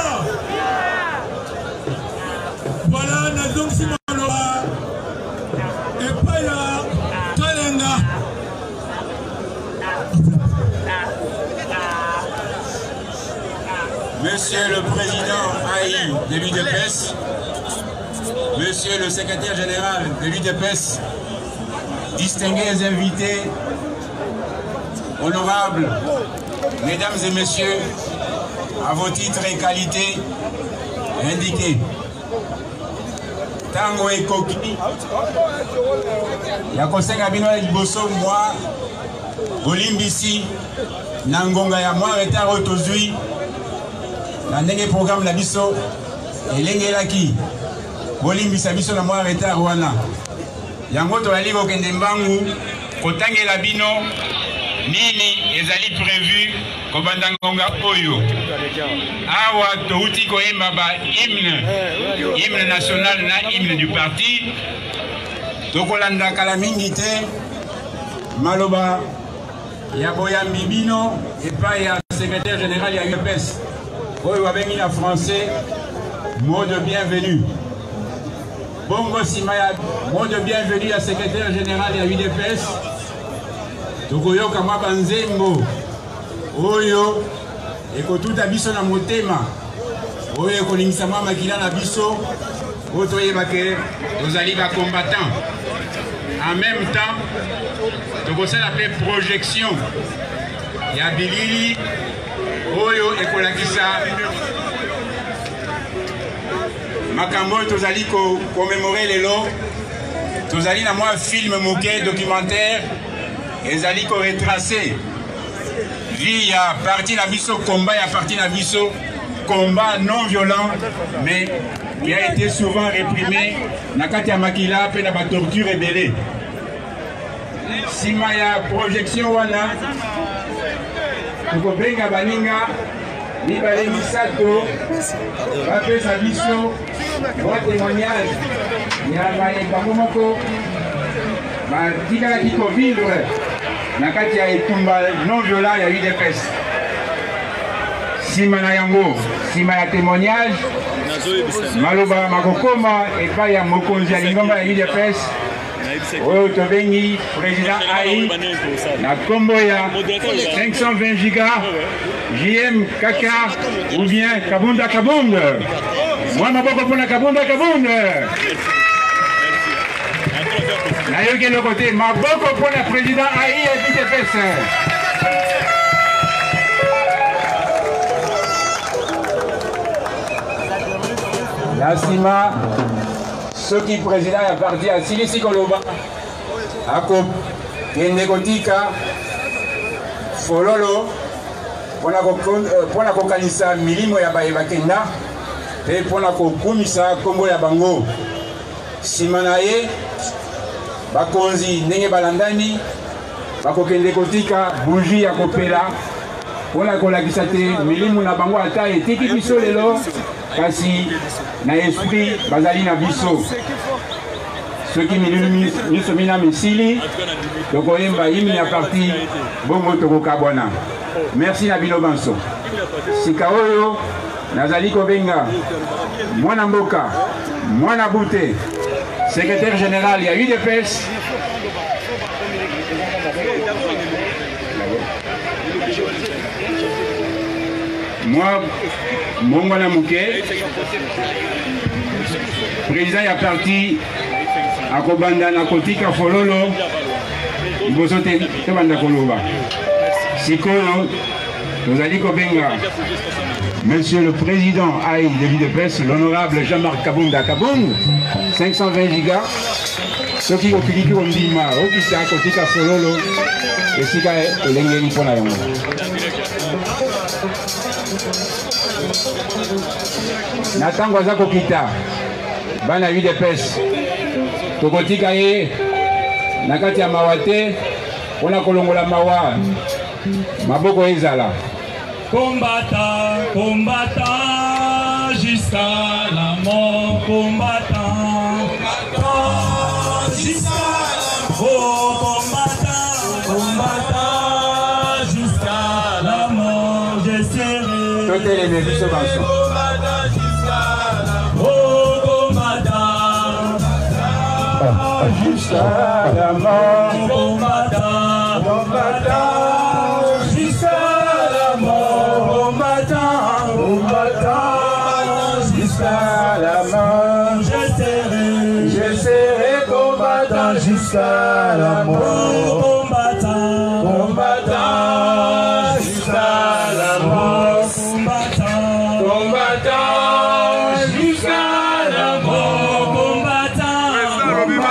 Voilà, Nazong Simanoa et Paya Kalenga. Monsieur le Président Haï de l'UDPS, Monsieur le Secrétaire Général de l'UDPS, distingués invités, honorables, Mesdames et Messieurs, à vos titres et qualités indiqués. Tango et Koki, Yakosenga Bino et Bosso, moi, Olimbisi, Nangonga ya moi, retard autozui, Nandenge programme la biso, et Lengelaki, Olimbisa biso na moi, retard wana. Yango to ali ko kendembangu, kotangela bino, nini ezali prévu ko bandangonga oyo. Awa touti ko yemba ba hymne national na hymne du parti. Tokolanda kala mingi te maloba ya boyambi bino et pas ya secrétaire général ya UDPS. Oyo abengi na français mot de bienvenue. Bongo Simaya, mot de bienvenue à secrétaire général ya UDPS. Tokoyoka mabanzengo oyo ekotuta biso na motema oyo ekolingisa mwa makila na biso oyo toyebake tozali bacombattant. En même temps tokosala mpe projection ya bilili oyo ekolakisa makambo oyo tozali komémore lelo. Tozali na mwa film moke documentaire ezali ko retracer vie ya parti na biso, combat ya parti na biso, combat non violent mais qui a été souvent réprimé na kati ya makila pe na ba torture ebele. Sima ya projection wana tokobenga baninga mibale misato bapesa biso mwa témoignage ya bango moko batikalaki kovivre na kati ya etumba non violent ya UDPS. Sima na yango, sima ya témoignage maloba makokoma epai ya mokonzi ya lingomba ya UDPS oyo tobengi président Haï na kombo ya 520 giga JM Kaka ou bien Kabunda Kabunda. Moi maboko pona Kabunda Kabunda. Nayoki le côté maboko pona président Haï et UDPS. La Sima, ce qui président a parti à Silisi Koloba, à Kendekotika, Fololo, pour la kokanisa milimo ya Baebakenda, et pour la kokumisa Kombo ya Bango. Simanaye, Bakonzi, Nenge Balandani, Bakokendikotika, Bougie ya Kopela, pour la kolakisate milimo na Bango ata et tiki biso lelo. Kasi na esprit bazali na biso soki milulu miso mina misili tokoyemba hymne ya parti bongo tokokabwana. Merci na bino banso. Sika oyo nazali kobenga mwana mboka mwana bute secrétaire général ya UDPS moi Mongwana Mouké, président du parti akobanda na kotika fololo liboso te banda koloba sikoyo tozali kobenga Monsieur le Président Aïe de vie de presse, l'honorable Jean-Marc Kabunda Kabung, 520 gigas. Ce qui est cliqué au Ndima, au Kita, Kotika Fololo, et Sika et Lengeni Ponayong. Nathan Wazako Kita, Bana vie de presse, Tokotika ye, Nakatia Mawate, Ona Kolongola Mawa, Maboko Ezala. Combattant, combattant, jusqu'à la mort, combattant, combattant, jusqu'à la mort, oh, combattant, combattant, jusqu'à la mort, je serai. Toutes les médias sont combattant, jusqu'à la mort, oh, combattant, jusqu'à la mort, combattant, combattant, jusqu'à la mort, combattant, combattant, jusqu'à la mort, je serai combattant jusqu'à la mort, combattant, combattant, jusqu'à la mort, combattant, combattant, jusqu'à la mort, combattant,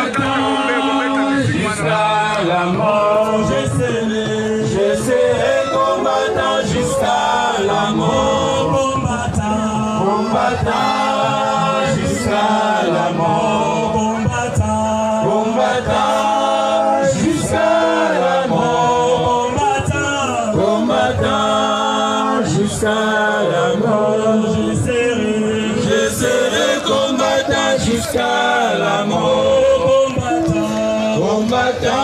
combattant, jusqu'à la mort, je serai combattant jusqu'à la mort, combattant, combattant, jusqu'à la mort, combattant, combattant, jusqu'à la mort, combattant, combattant, jusqu'à la mort, je serai combattant jusqu'à la mort, combattant, combattant,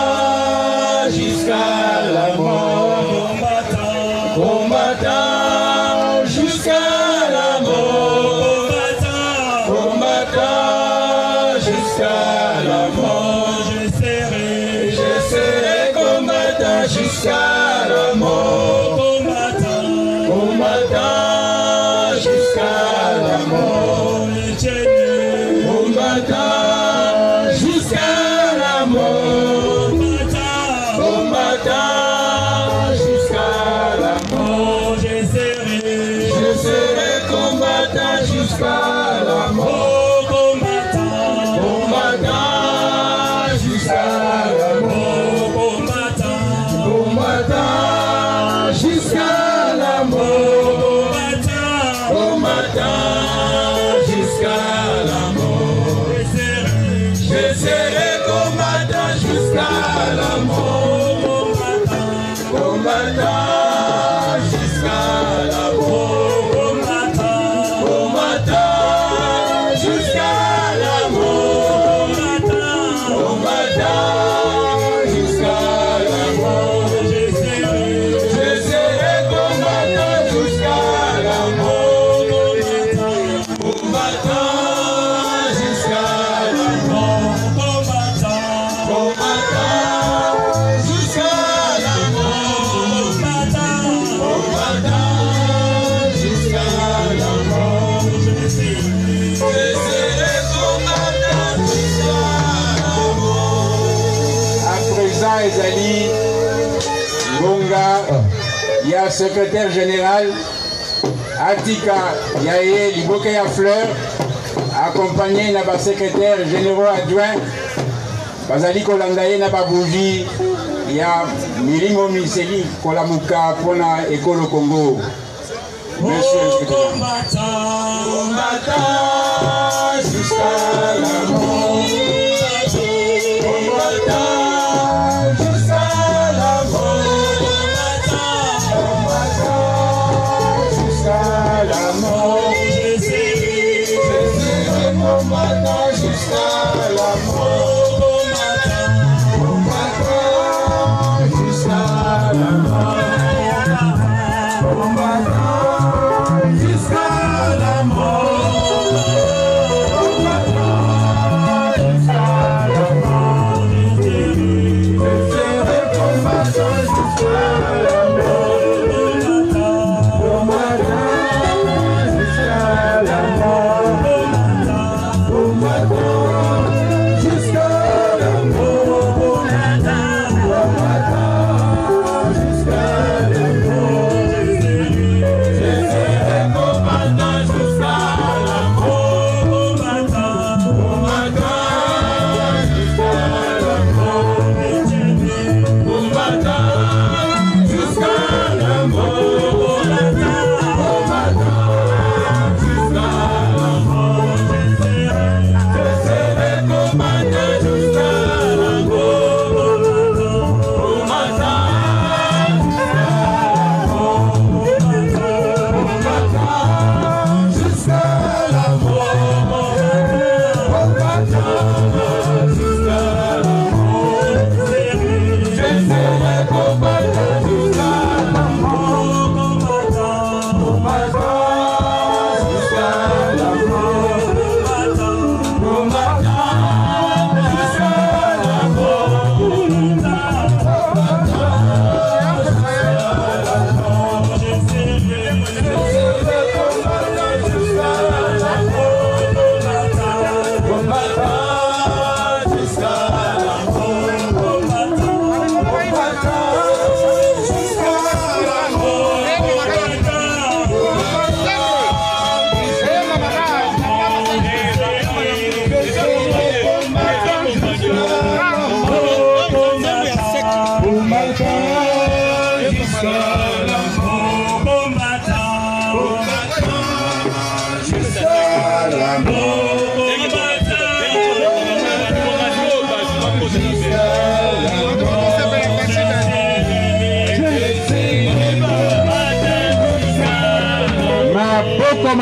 jusqu'à la mort, combattant, combattant, jusqu'à la mort, combattant, combattant, jusqu'à la mort, je serai combattant jusqu'à la mort, combattant, combattant, jusqu'à la mort, combattant, jusqu'à la mort, combattant, jusqu'à la mort, je serai combattant jusqu'à la mort, combattant, combattant, jusqu'à la mort, combattant, combattant, jusqu'à la mort, combattant, combattant, jusqu'à la mort, je serai combattant jusqu'à la mort, combattant, jusqu'à la mort, combattant, combattant, jusqu'à la mort, combattant, jusqu'à la mort, je serai combattant jusqu'à la mort, combattant, jusqu'à la mort, combattant, combattant, jusqu'à la mort, combattant, jusqu'à la mort, je serai combattant jusqu'à la mort. À présent, Ezali Ngonga, il y a secrétaire général Atika Yaye Libokeya Fleur, accompagné de secrétaire généraux adjoint Bazali Kolandaye Nababouji, il y a Milingo Miseli Kolamuka Pona Ekolo Congo. Monsieur le secrétaire. Combattant, combattant, jusqu'à la mort, combattant, jusqu'à la mort, combattant, jusqu'à la mort, je serai combattant jusqu'à la mort, combattant, jusqu'à la mort, combattant, jusqu'à la mort.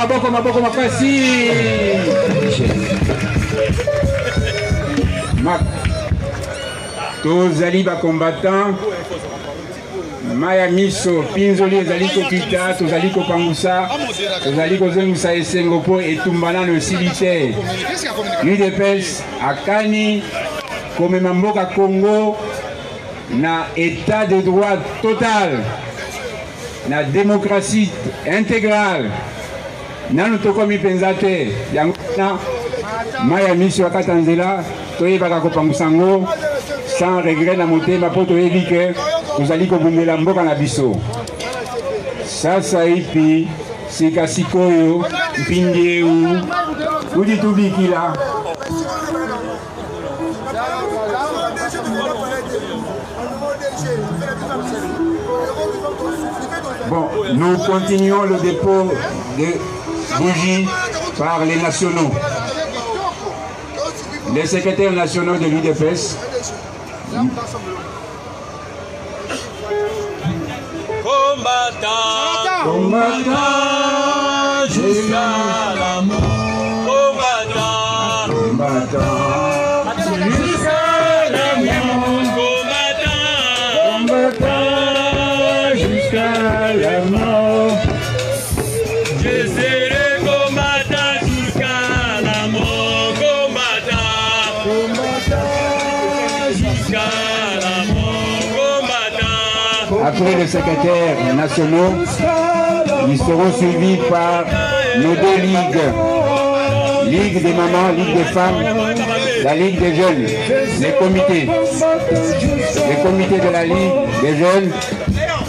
maboko makasi. Tozali ba combattant. Maya miso pinzoli ezali kokita tozali kopangusa tozali kozongisa esengo po etumbana no silite UDPS akani komema mboka Congo na état de droit total na démocratie intégrale nanu tokomi penza te yango na Maya miso akata nzela toyebaka kopangusa ngo sans regret na motema po toyebi ke tozali kobundela mboka na biso sasa ipi sika sikoyo mpindi eu kudi tubikila. Bon, nous continuons le dépôt de bougies par les nationaux. Les secrétaires nationaux de l'UDPS. Combattant jusqu'à la mort. Combattant jusqu'à la mort. Combattant jusqu'à la mort. Je serai combattant jusqu'à la mort. Combattant jusqu'à la mort. Après les secrétaires nationaux, ils seront suivis par nos deux ligues. Ligue des mamans, Ligue des femmes, la Ligue des jeunes, les comités. Les comités de la Ligue des jeunes,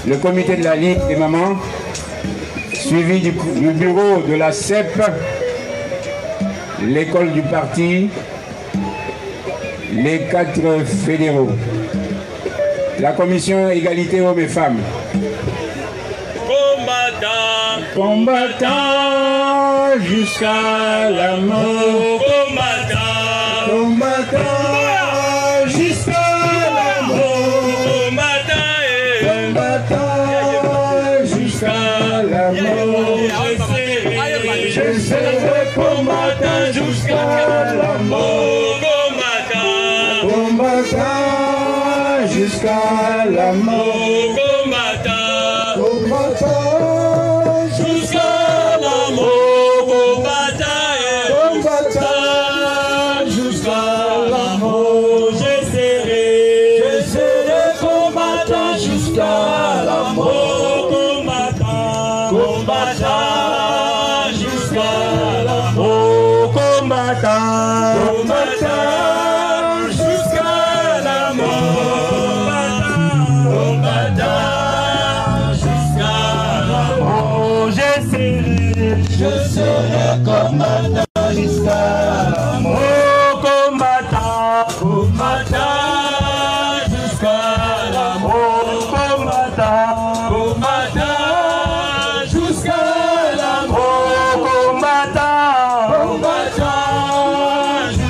le comité de la Ligue des mamans, suivi du bureau de la CEP, l'école du parti, les 4 fédéraux. La commission égalité hommes et femmes. Combattant jusqu'à la mort. Combattant jusqu'à la mort. Combattant jusqu'à la mort. Je serai combattant jusqu'à la mort. Combattant jusqu'à la mort. Combattant jusqu'à la mort. Combattant jusqu'à la mort. Je serai combattant jusqu'à la mort. Combattant jusqu'à la mort. Combattant jusqu'à la mort. Je serai combattant jusqu'à la mort. Combattant jusqu'à la mort. Combattant jusqu'à la mort. Combattant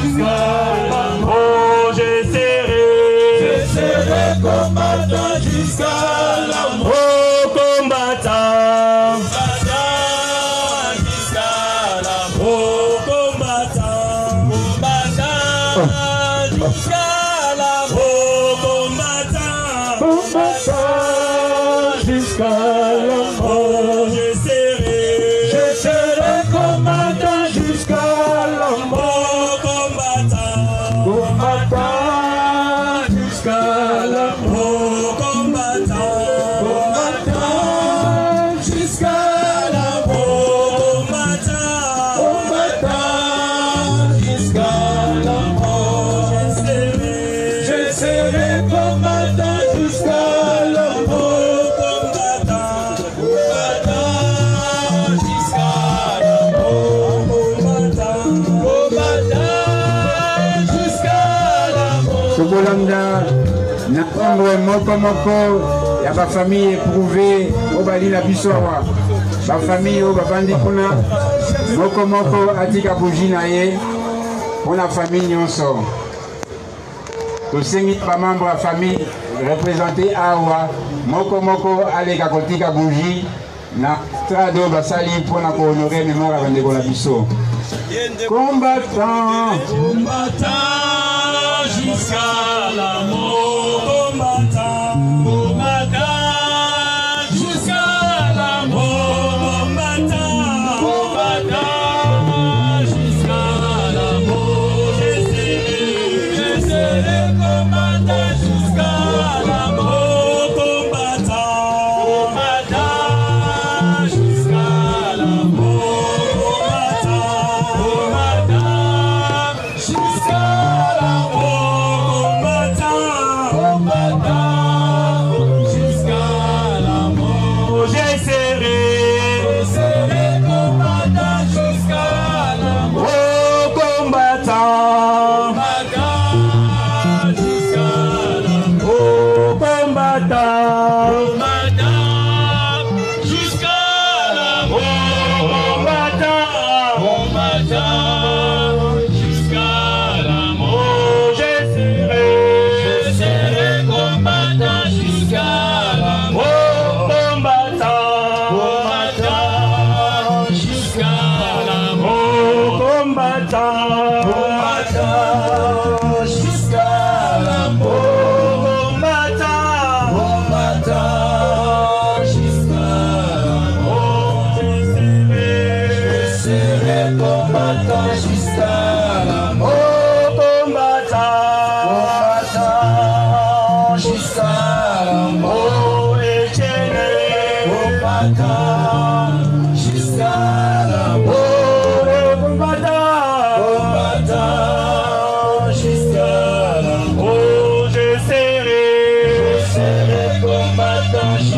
jusqu'à la mort. Je serai combattant jusqu'à la mort. Combattant jusqu'à la mort. Combattant jusqu'à la mort. Combattant jusqu'à la mort. Je serai combattant jusqu'à la mort. Combattant jusqu'à la mort. Combattant jusqu'à la mort. Combattant jusqu'à la mort. Je serai combattant jusqu'à la mort. Combattant jusqu'à la mort. Combattant jusqu'à la mort. Sobolanda, na ombre moko ya ba famille éprouvée au bali la bisowa. Ba famille au babandi kuna moko atika bougie na ye pour la famille nyonso. Tosengi ba membre ya famille représenté awa moko alega kotika bougie na strado basali pour na honorer mémoire à bandeko la biso. Combattant, combattant jusqu'à la mort, combattant, combattant jusqu'à la mort, combattant, combattant jusqu'à la mort. Je serai combattant jusqu'à la mort, combattant, combattant jusqu'à la mort, combattant jusqu'à la mort, combattant jusqu'à la mort. Je serai combattant jusqu'à la mort, combattant jusqu'à la mort, combattant jusqu'à la mort, combattant jusqu'à la mort. Je serai combattant jusqu'à la mort, combattant jusqu'à la mort, combattant jusqu'à la mort, combattant jusqu'à la mort. Je serai combattant jusqu'à la mort, combattant jusqu'à la mort, éternel, combattant jusqu'à la mort, combattant jusqu'à la mort. Je serai combattant jusqu'à la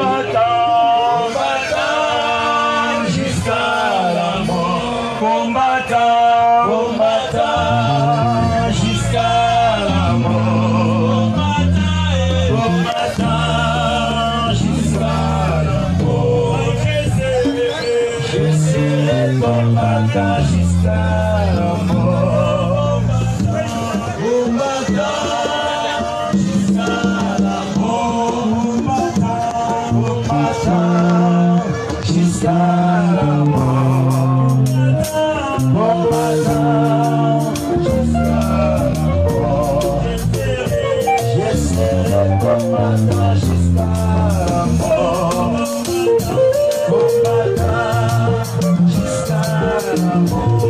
mort, combattant jusqu'à la mort, combattant jusqu'à la mort, combattant jusqu'à la mort. Je serai combattant jusqu'à la mort, combattant jusqu'à la mort, combattant jusqu'à la mort, combattant jusqu'à la mort. Je serai combattant jusqu'à la mort, combattant jusqu'à la mort,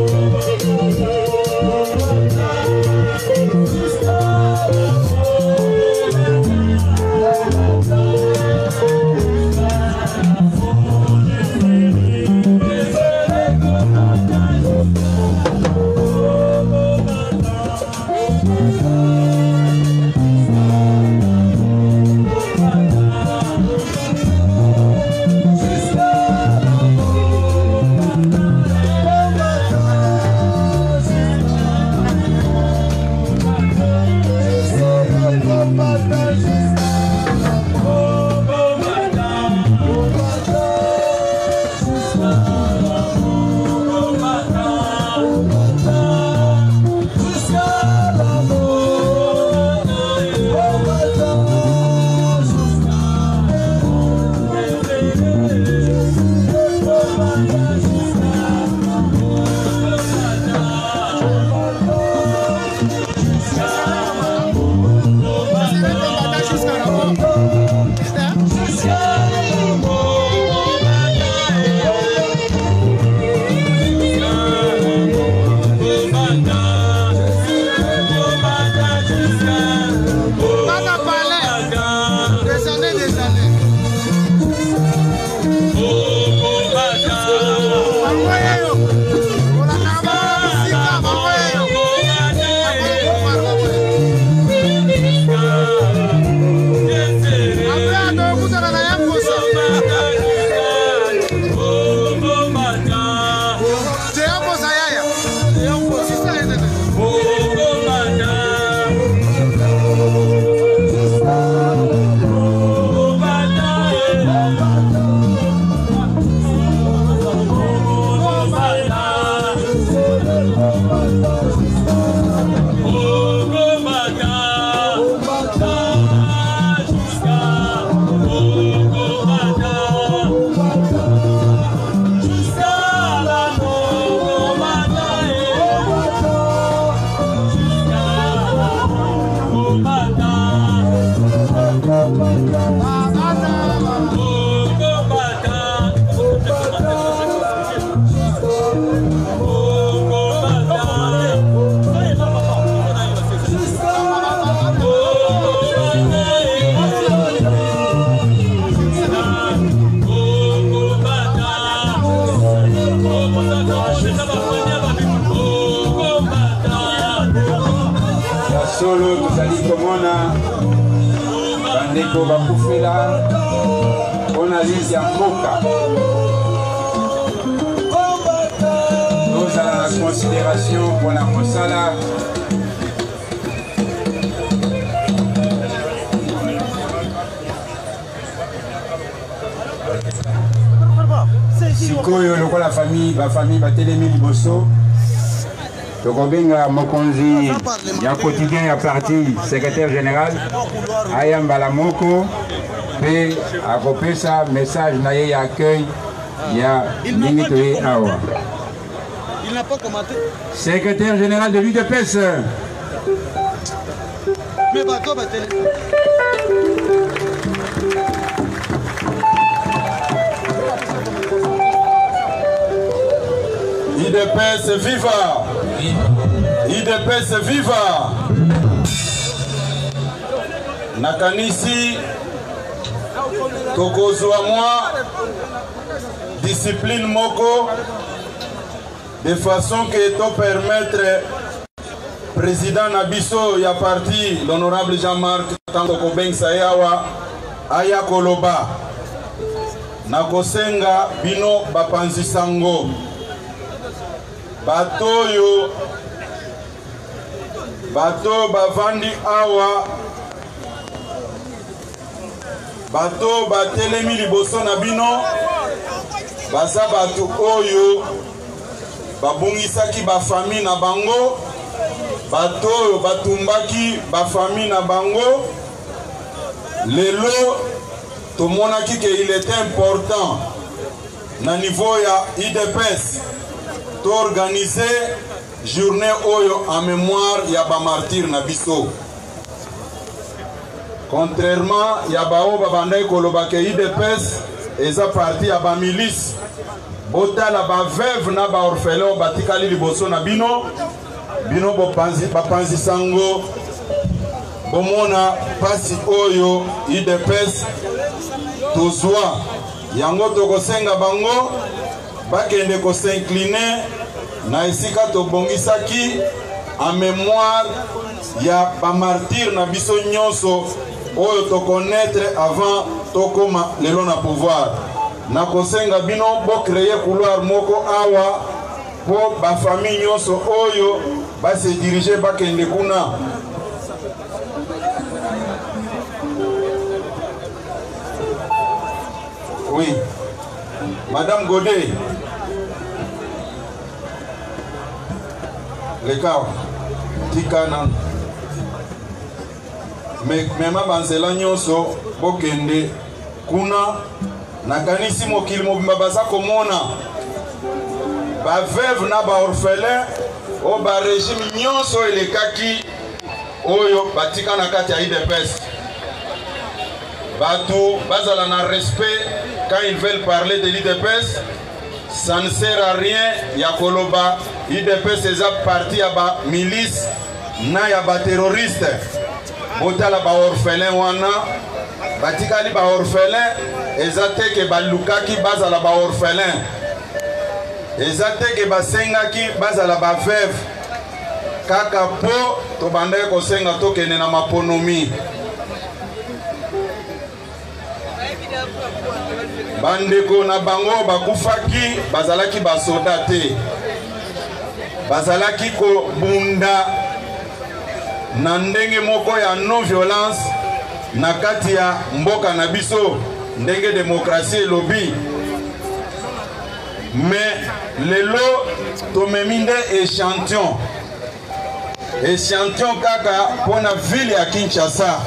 Ya solo tozali komona bandeko bakufela mpona lisi ya mboka. Tozala na considération mpona mosala sikoyo lokola bafamille batelemi liboso tokobenga mokonzi ya quotidien ya parti secrétaire général aya mbala moko mpe akopesa message na ye ya accueil ya ndenge toye awa. Secrétaire général de l'UDPS. IDPS viva! IDPS viva! Nakanisi tokozwa mwa discipline moko de façon que to permettre président Nabiso ya parti l'honorable Jean-Marc Tango Kobengsa yawa aya koloba nakosenga bino bapanzisango bato bavandi awa bato batelemi liboso na bino baza bato oyo babungisaki bafamille na bango bato oyo batumbaki bafamille na bango lelo tomonaki que il était important na niveau ya IDPS t'organiser journée oyo en mémoire ya ba martyr na biso. Contrairement ya bao babandai koloba ke IDPS eza parti ya ba milice botala ba veuve na ba orphelin batikali liboso na bino bapanzi sango bomona pasi oyo IDPS tozwa yango tokosenga bango bakende ko s'incliner na esika tobongisaki en mémoire ya ba martyr na biso nyonso oyo to connaître avant tokoma lelo na pouvoir na kosenga bino bo créer couloir moko awa po ba famille nyonso oyo ba se diriger bakende kuna. Oui, Madame Godet, le cas, Tikana, Mema Banzela Nyoso, Bokende, Kuna, Nakanisi Mokil Mobimbaza Komona, ba veuve na ba orphelin, o ba régime Nyoso et le Kaki, Oyo, Batika Nakati IDPS. Batou, bazala na respect quand ils veulent parler de l'IDPS, ça ne sert à rien. Yakoloba, IDPS est parti à ba milice, na ya ba terroriste. Botala ba orphelin wana, batikali ba orphelin, ezate ke ba lukaki bazala ba orphelin, ezate ke ba sengaki bazala ba veuve. Kaka po to bandai ko senga to kene na maponomi. Bandeko na bango bakufaki bazalaki basoda te bazalaki ko bunda na ndenge moko ya non violence na kati ya mboka na biso ndenge demokrasi elobi mais lelo tomemi nde échantillon kaka pona ville ya Kinshasa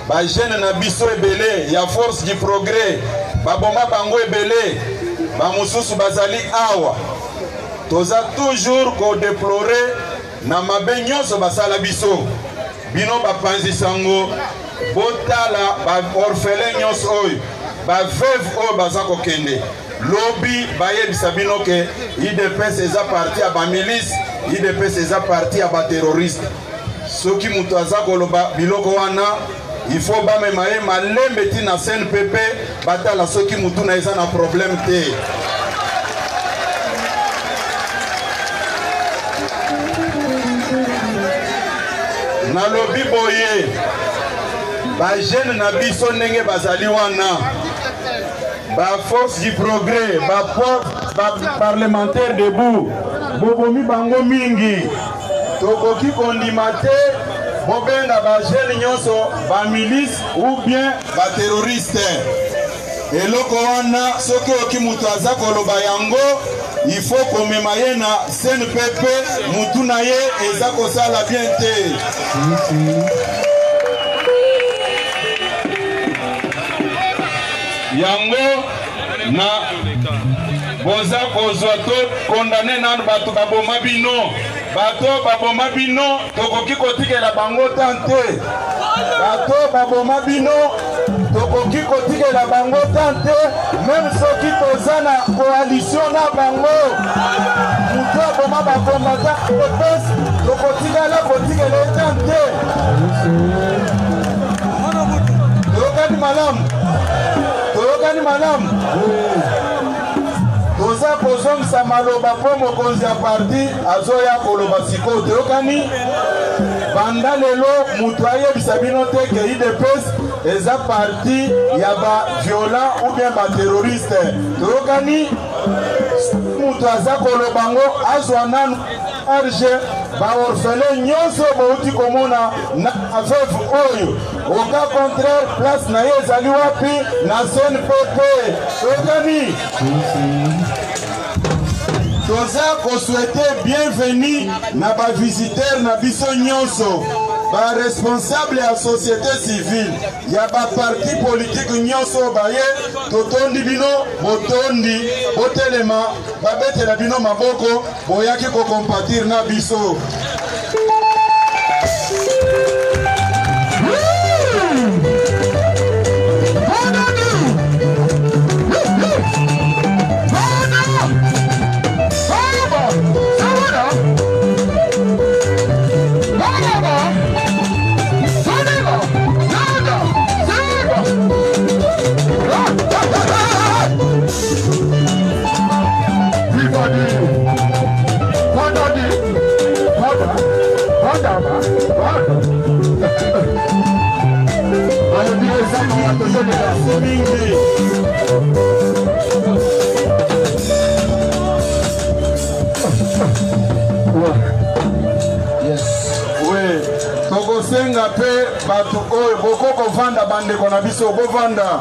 ba jeune na biso ebele ya force du progrès baboma bango ebele ba mususu bazali awa toza toujours ko déplorer na mabe nyonso basala biso bino bapanzi sango botala ba orphelin nyonso oyo ba veuve oyo baza kokende lobi bayebisa bino ke IDPS eza parti ya ba milice IDPS eza parti ya ba terroriste soki muto aza koloba biloko wana il faut ba mema ye malembe ti na CNPP batala soki mutu na eza na problème te nalobi boye bajene na biso ndenge bazali wana baforce du progrès baparlementaire debout bobomi bango mingi tokoki kondima te bobenga bajene nyonso bamilice ou bien baterroriste eloko wana soki oki mutu aza koloba yango il faut komema ye na CNPP mutu na ye eza kosala bien te yango na boza kozwa to kondane nanu bato baboma bino bato baboma bino tokoki kotikela bango tante bato baboma bino tokoki kotikela bango tante même soki toza na coalition na bango mutu aboma bakombata kopesi tokotikala kotikela tante toyokani malamu toyokani malamu toza kozongisa maloba mpo mokonzi ya parti azoya koloba sikoyo toyokani banda lelo mutu ayebisa bino te ke UDPS eza parti ya baviolent ou bien baterroriste toyokani mutu aza koloba ngo azwa nanu arge baorfele nyonso bauti komona na aveuve oyo oka contraire place na ye ezali wapi na CNPP toyokani toza koswete bienveni na bavisiteur na biso nyonso baresponsable ya société civile ya baparti politique nyonso baye totondi bino botondi botelema babetela bino maboko boyaki kokompatir na biso tokosenga pe bato oyo bokoko vanda bandeko na biso bovanda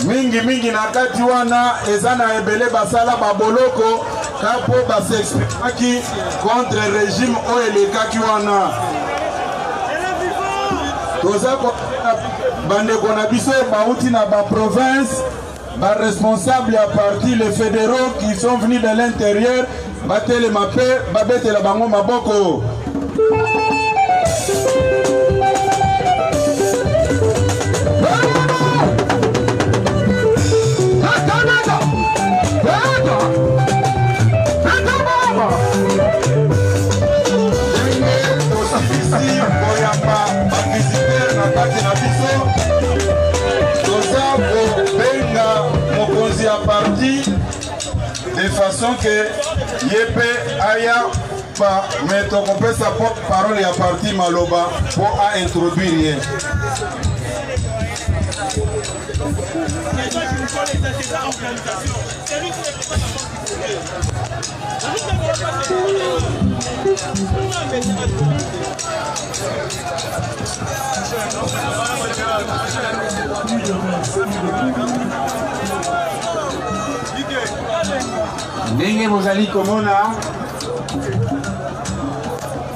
mingi na kati wana eza na ebele basala baboloko kapo basexprimaki contre régime oyo elekaki wana toza bandeko na biso bauti na baprovince baresponsable ya parti les fédéraux qui sont venus de l'intérieur batelema pe babetela bango maboko de façon que yepe aya pa meto kopesa porte-parole ya parti maloba pour a introduire ndenge bozali komona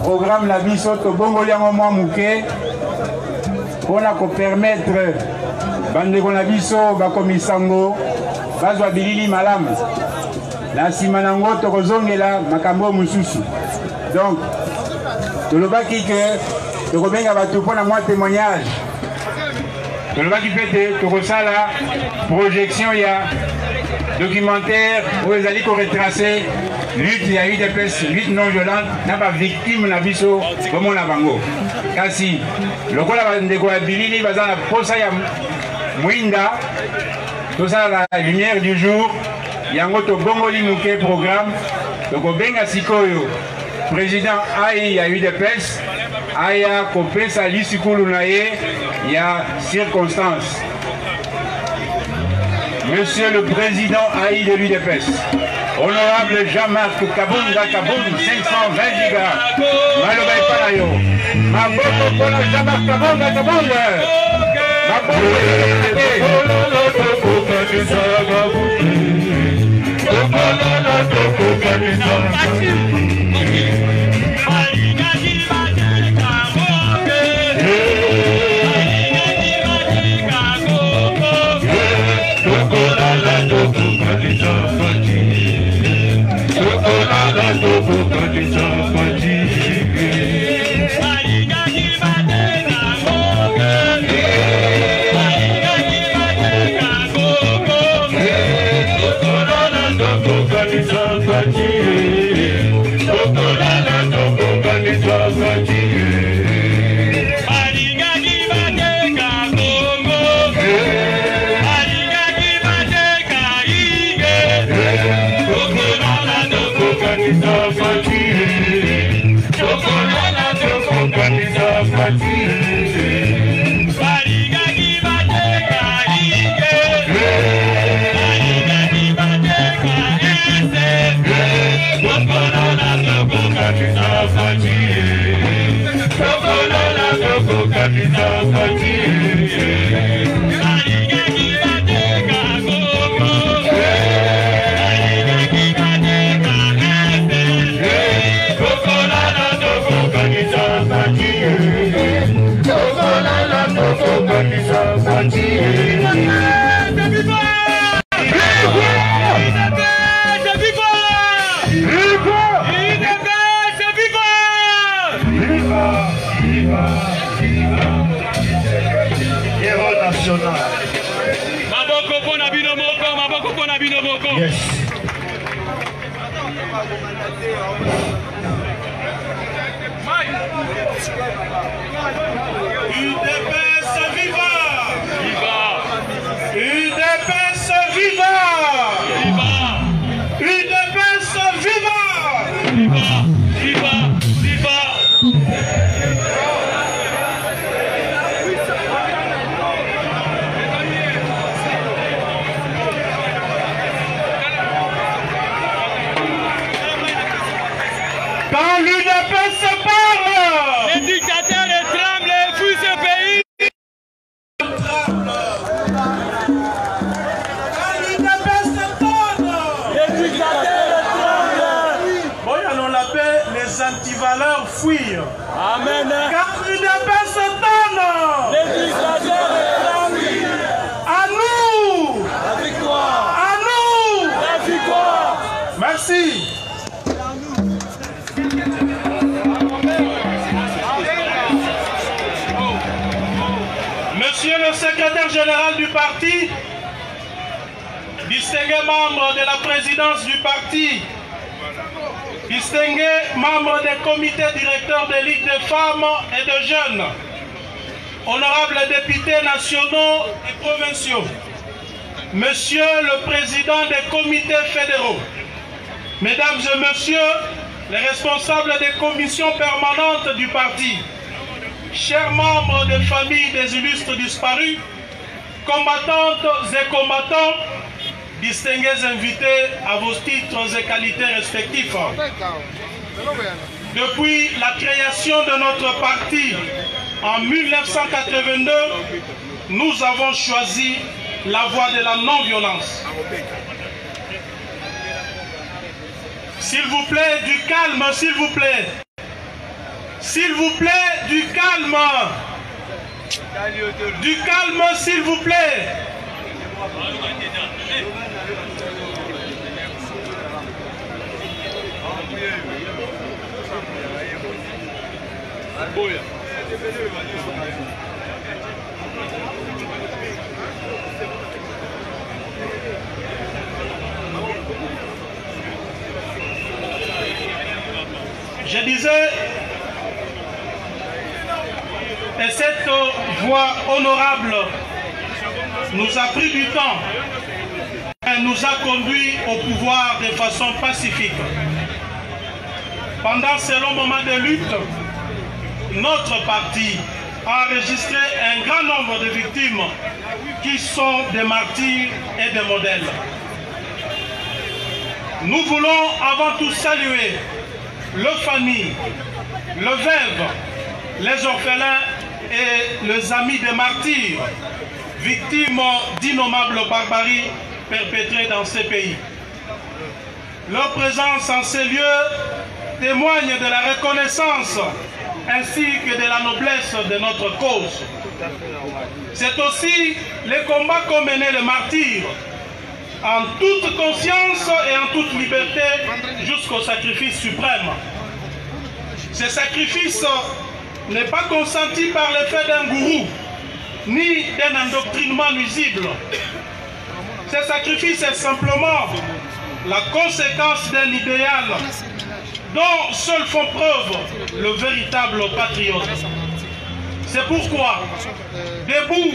programme na biso tobongoli yango mwa moke mpona kopermettre bandeko na biso bakomisango bazwa bilili malamu na nsima nango tokozongela makambo mosusu donc tolobaki ke tokobenga bato mpona mwa témoignage tolobaki mpe te tokosala projection ya documentaire oyo ezali koretrace lutte ya UDPS lutte non violente na bavictime na biso bomona bango kasi lokola bandeko ya bilili baza na posa ya mwinda tosala la lumière du jour yango tobongoli moke programme tokobenga sikoyo président ai ya UDPS aya kopesa lisikulu na ye ya circonstance. Monsieur le Président AI de l'UDPS, Honorable Jean-Marc Kabunga Kaboum, 520 gigas, Malobay Palayo, Maboko Pona Jean-Marc Kabunga Kabunga, antivaleurs fuient. Amen. Car l'UDPS se donne. Législateur est à nous. La victoire. À nous. La victoire. Merci. Monsieur le secrétaire général du parti, distingué membre de la présidence du parti, distingué membre des comités directeurs des ligues de femmes et de jeunes, honorables députés nationaux et provinciaux, monsieur le président des comités fédéraux, mesdames et messieurs les responsables des commissions permanentes du parti, chers membres des familles des illustres disparus, combattantes et combattants, distingués invités à vos titres et qualités respectifs. Depuis la création de notre parti en 1982, nous avons choisi la voie de la non-violence. S'il vous plaît, du calme, s'il vous plaît. S'il vous plaît, du calme. Du calme, s'il vous plaît. Je disais, et cette voie honorable nous a pris du temps, elle nous a conduit au pouvoir de façon pacifique. Pendant ce long moment de lutte, notre parti a enregistré un grand nombre de victimes qui sont des martyrs et des modèles. Nous voulons avant tout saluer leurs familles, les veuves, les orphelins et les amis des martyrs, victimes d'innommables barbaries perpétrées dans ces pays. Leur présence en ces lieux témoigne de la reconnaissance ainsi que de la noblesse de notre cause. C'est aussi le combat qu'ont mené les martyrs en toute conscience et en toute liberté jusqu'au sacrifice suprême. Ce sacrifice n'est pas consenti par l'effet d'un gourou ni d'un endoctrinement nuisible. Ce sacrifice est simplement la conséquence d'un idéal dont seuls font preuve le véritable patriote. C'est pourquoi, debout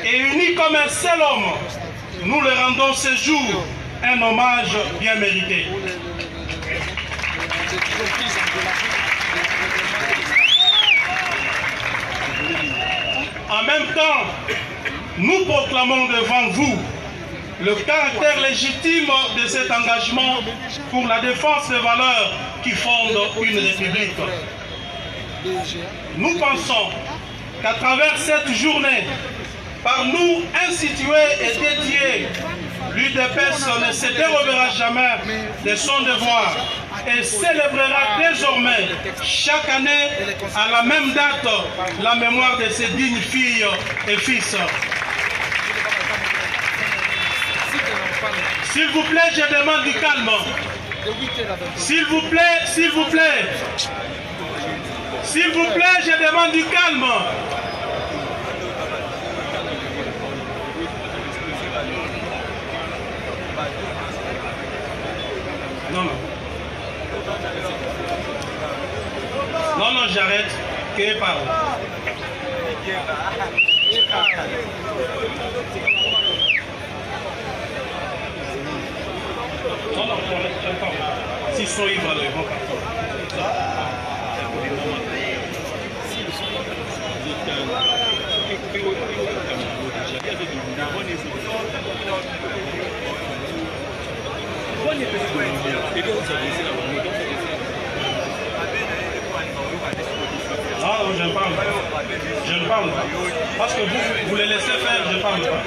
et unis comme un seul homme, nous leur rendons ce jour un hommage bien mérité. En même temps, nous proclamons devant vous le caractère légitime de cet engagement pour la défense des valeurs qui fondent une république. Nous pensons qu'à travers cette journée, par nous instituée et dédiée, l'UDPS ne se dérobera jamais de son devoir et célébrera désormais chaque année à la même date la mémoire de ses dignes filles et fils. S'il vous plaît, je demande du calme. S'il vous plaît, s'il vous plaît. S'il vous plaît, je demande du calme. Non, non. Non, non, j'arrête. Que parle. Non, non, j'entends. S'ils sont ivres, ils vont partir. Ah non, je ne parle pas. Je ne parle pas. Parce que vous les laissez faire, je ne parle pas.